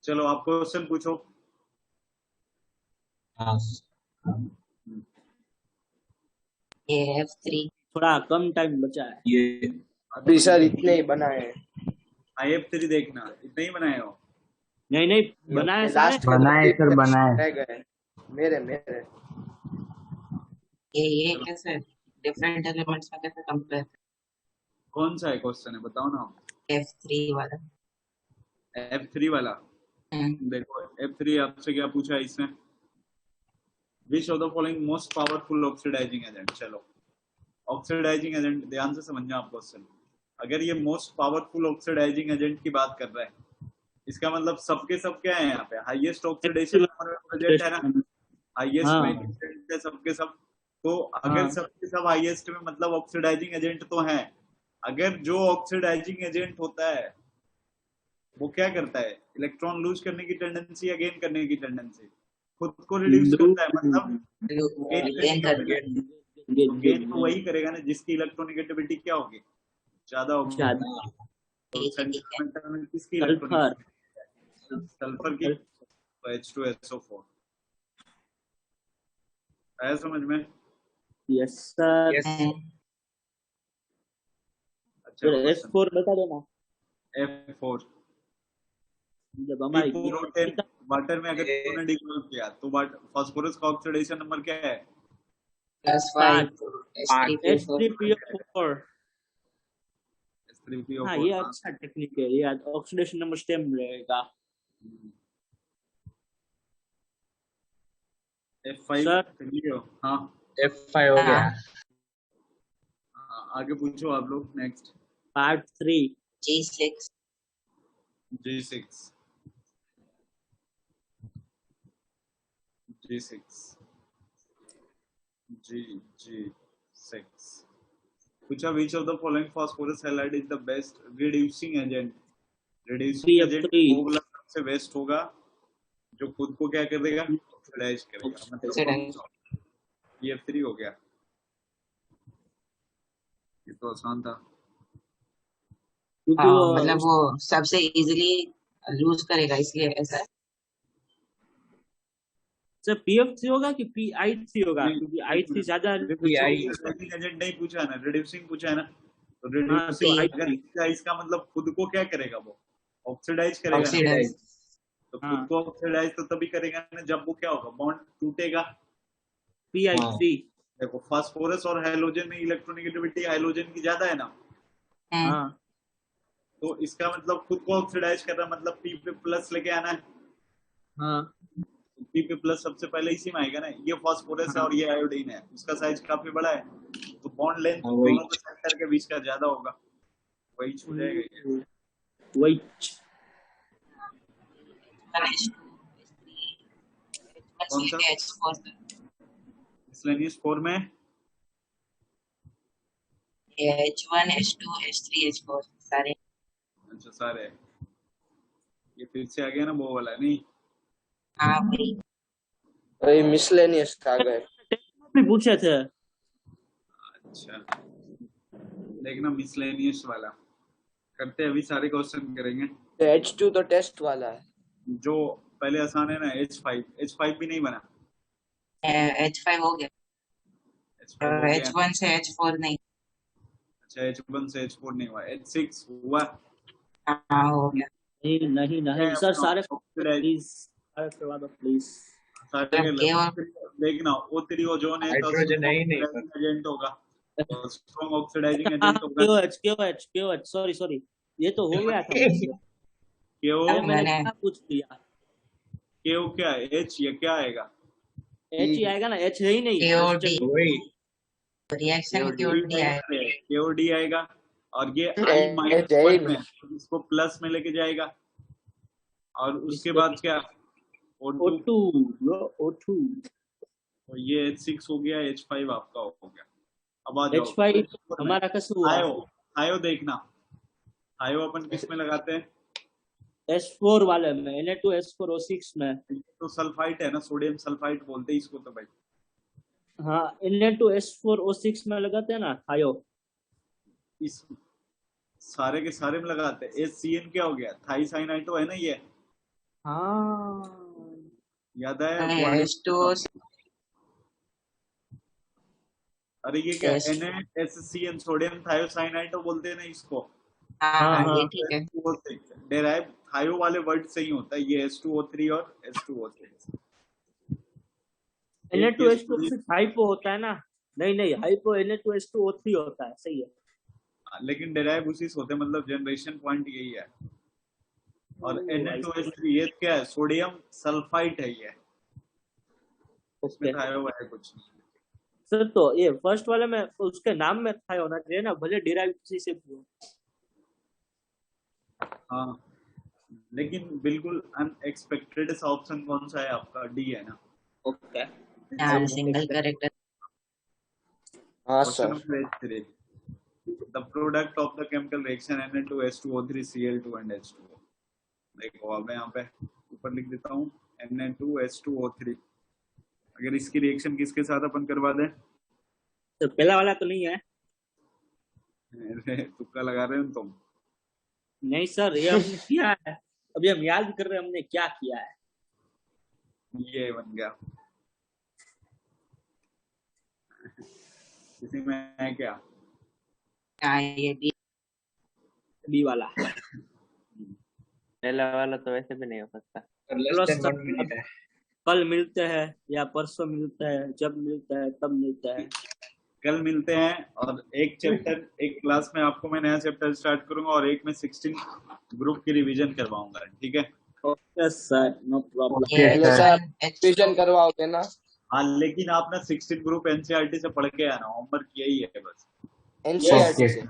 चलो आप क्वेश्चन पूछो। ये F3 थोड़ा कम टाइम बचा है। ये अभी सर इतने ही बनाए हैं। IF3 देखना, इतने ही बनाए हो? नहीं नहीं बनाए सारे। लास्ट बनाए सर बनाए। रह गए मेरे। ये कैसे डिफरेंट एलिमेंट्स में कैसे कंपेयर? कौन सा है क्वेश्चन है बताओ ना। F3 वाला। F3 वाला देखो, F3 आपसे क्या पूछा है इसमें? Which of the following most powerful oxidising agent. चलो ऑक्सीडाइजिंग एजेंट ध्यान से समझना आप क्वेश्चन। अगर ये मोस्ट पावरफुल ऑक्सीडाइजिंग एजेंट की बात कर रहा है, इसका मतलब सबके सब क्या है यहाँ पे? हाईएस्ट ऑक्सीडेशन नंबर प्रेजेंट है ना, हाईएस्ट हाँ में है सबके सब। तो अगर हाँ सबके सब हाईएस्ट में मतलब ऑक्सीडाइजिंग एजेंट तो है। अगर जो ऑक्सीडाइजिंग एजेंट होता है वो क्या करता है? इलेक्ट्रॉन लूज करने की टेंडेंसी या गेन करने की टेंडेंसी? खुद को रिड्यूस करता है, मतलब गेन करने गेन की कर टेंडेंसी। तो गेन तो वही करेगा ना जिसकी इलेक्ट्रोनेगेटिविटी क्या होगी, ज्यादा होगी। ज्यादा। तो सेंटर में किसकी सल्फर इलेक्ट्रोनेगेटिविटी? सल्फर की, तो H2SO4 आया समझ में? Yes sir. यस अच्छा फिर क्वेश्चन। F4 बता देना। F4 जब हमारी P4O10 वाटर में अगर तूने डिसॉल्व किया तो फास्फोरस का ऑक्सीडेशन नंबर क्या है? +5 H3PO4। हाँ ये H3PO4। अच्छा टेक्निक है, ये ऑक्सीडेशन नंबर स्टेम रहेगा। F5 सर समझिए। हाँ F5 हो गया। आगे पूछो आप लोग। Next part 3 G6 G6 G6 पूछा which of the following phosphorus halide is the best reducing agent? reducing agent PF3 वो वाला सबसे बेस्ट होगा जो खुद को क्या करेगा? ऑक्सीडाइज करेगा। मतलब PF3 हो गया। ये तो आसान था। क्योंकि हाँ वो मतलब वो सबसे इजीली लूज करेगा इसलिए ऐसा है। सर PF3 होगा कि PI3 होगा? नहीं, क्योंकि I3 ज्यादा रिड्यूसिंग एजेंट नहीं पूछा है ना, रिड्यूसिंग पूछा है ना। तो हाँ तो रिड्यूसिंग अगर I3 इसका मतलब खुद को क्या करेरेगा? वो ऑक्सीडाइज करेगा ना। ऑक्सीडाइज तो हाँ खुद को ऑक्सीडाइज तो तभी करेगा ना जब वो क्या होगा? बॉन्ड टूटेगा। PI3। देखो फास्फोरस और हाइड्रोजन में इलेक्ट्रोनेगेटिविटी हाइड्रोजन की ज्यादा है ना, हाँ तो इसका मतलब खुद को ऑक्सीडाइज कर रहा है, मतलब P पे प्लस लेके आना है। हाँ P पे प्लस सबसे पहले इसी में आएगा ना। ये फास्फोरस है और ये आयोडीन है, उसका साइज काफी बड़ा है, तो बॉन्ड लेंथ दोनों के सेंटर के बीच का ज्यादा होगा, वही छू जाएगा ये। वही कौन सा? मिसलेनियस 4 में H1 H2 H3 H4 सारे। अच्छा सारे, ये फिर से आ गया ना वो वाला, नहीं हाँ भाई। वही मिसलेनियस आ गए। भी पूछे थे। अच्छा देखना मिसलेनियस वाला करते हैं, अभी सारे क्वेश्चन करेंगे। H2 तो टेस्ट वाला है। जो पहले आसान है ना, H5 भी नहीं बना, H5 हो गया, H5 हो गया। H1 से H4 नहीं। अच्छा H1 से H4 नहीं हुआ, H6 हुआ। हाँ हो गया। नहीं नहीं नहीं सर, सारे प्लीज, सारे करवा दो प्लीज। सारे के के और देखना, O3 ओजोन है तो हाइड्रोजन है ही नहीं पर। एजेंट होगा, स्ट्रॉन्ग ऑक्सीडाइजिंग एजेंट होगा। KOH सॉरी, ये तो हो गया था। KO अरे मैंने मैंने- क्या पूछ लिया। KO क्या है, H ये क्या आएगा? H ही आएगा ना, H है ही नहीं। KOD वही रिएक्शन KOD आएगा। KOD आएगा, और ये H I है माइनस ही में इसको प्लस में लेके जाएगा, और उसके बाद क्या O2, O2 तो ये H6 हो गया, H5 आपका हो गया। अब आ जाओ H5 हमारा कैसे हुआ? थायो देखना, थायो अपन किस में लगाते हैं? S4 वाले में, Na2SO6 में। तो सल्फाइट है ना, सोडियम सल्फाइट बोलते हैं इसको तो भाई। हाँ, Na2SO6 में लगाते हैं ना थायो। इस सारे के सारे में लगाते हैं। HCN क्या हो गया, थाइसाइनाइटो है ना ये, हाँ याद आया? H2 अरे ये क्या, H- NaSCN सोडियम थायोसाइनाइटो बोलते हैं ना इसको। हाँ ये ठीक है। डेराइव थायो वाले वर्ड से ही होता है ये, H2O3 और H2O6। Na2SO6 हाइपो होता है ना? नहीं हाइपो Na2SO3 होता है, सही है। लेकिन डेराइव उसी से होते हैं, मतलब जनरेशन पॉइंट यही है। और Na2H3 ये क्या है, सोडियम सल्फाइट है ये, इसमें थायो है कुछ। सर तो ये फर्स्ट वाले में उसके नाम में थायो होना चाहिए ना, भले डिराइव उसी से हो। हाँ लेकिन बिल्कुल अनएक्सपेक्टेड सा ऑप्शन कौन सा है आपका? डी है ना? ओके। हाँ सिंगल कैरेक्टर। हाँ question sir. Number 3, the product of the chemical reaction Na2H2O3 Cl2 and H2O। देखो अब यहाँ पे ऊपर लिख देता हूँ Na2H2O3। अगर इसकी रिएक्शन किसके साथ अपन करवा दें? तो पहला वाला तो नहीं है? तुक्का लगा रहे हो तुम? नहीं सर, ये हमने किया है, अभी हम याद कर रहे हैं हमने क्या किया है। ये बन गया, इसी में है क्या? हाँ ये भी बी वाला। पहला वाला तो वैसे भी नहीं हो सकता। चलो लेस देन सर, 1 मिनट है। कल मिलते हैं या परसों मिलते हैं, जब मिलते हैं तब मिलते हैं। कल मिलते हैं, और एक चैप्टर एक क्लास में आपको मैं नया चैप्टर स्टार्ट करूंगा, और एक में 16 ग्रुप की रिवीजन करवाऊंगा, ठीक है? Okay sir, no problem. Okay पहले सर। सर रिवीजन करवाओगे ना? हाँ लेकिन आप ना 16 ग्रुप NCERT से पढ़ के आना, होमवर्क यही है बस। NCERT ओके से।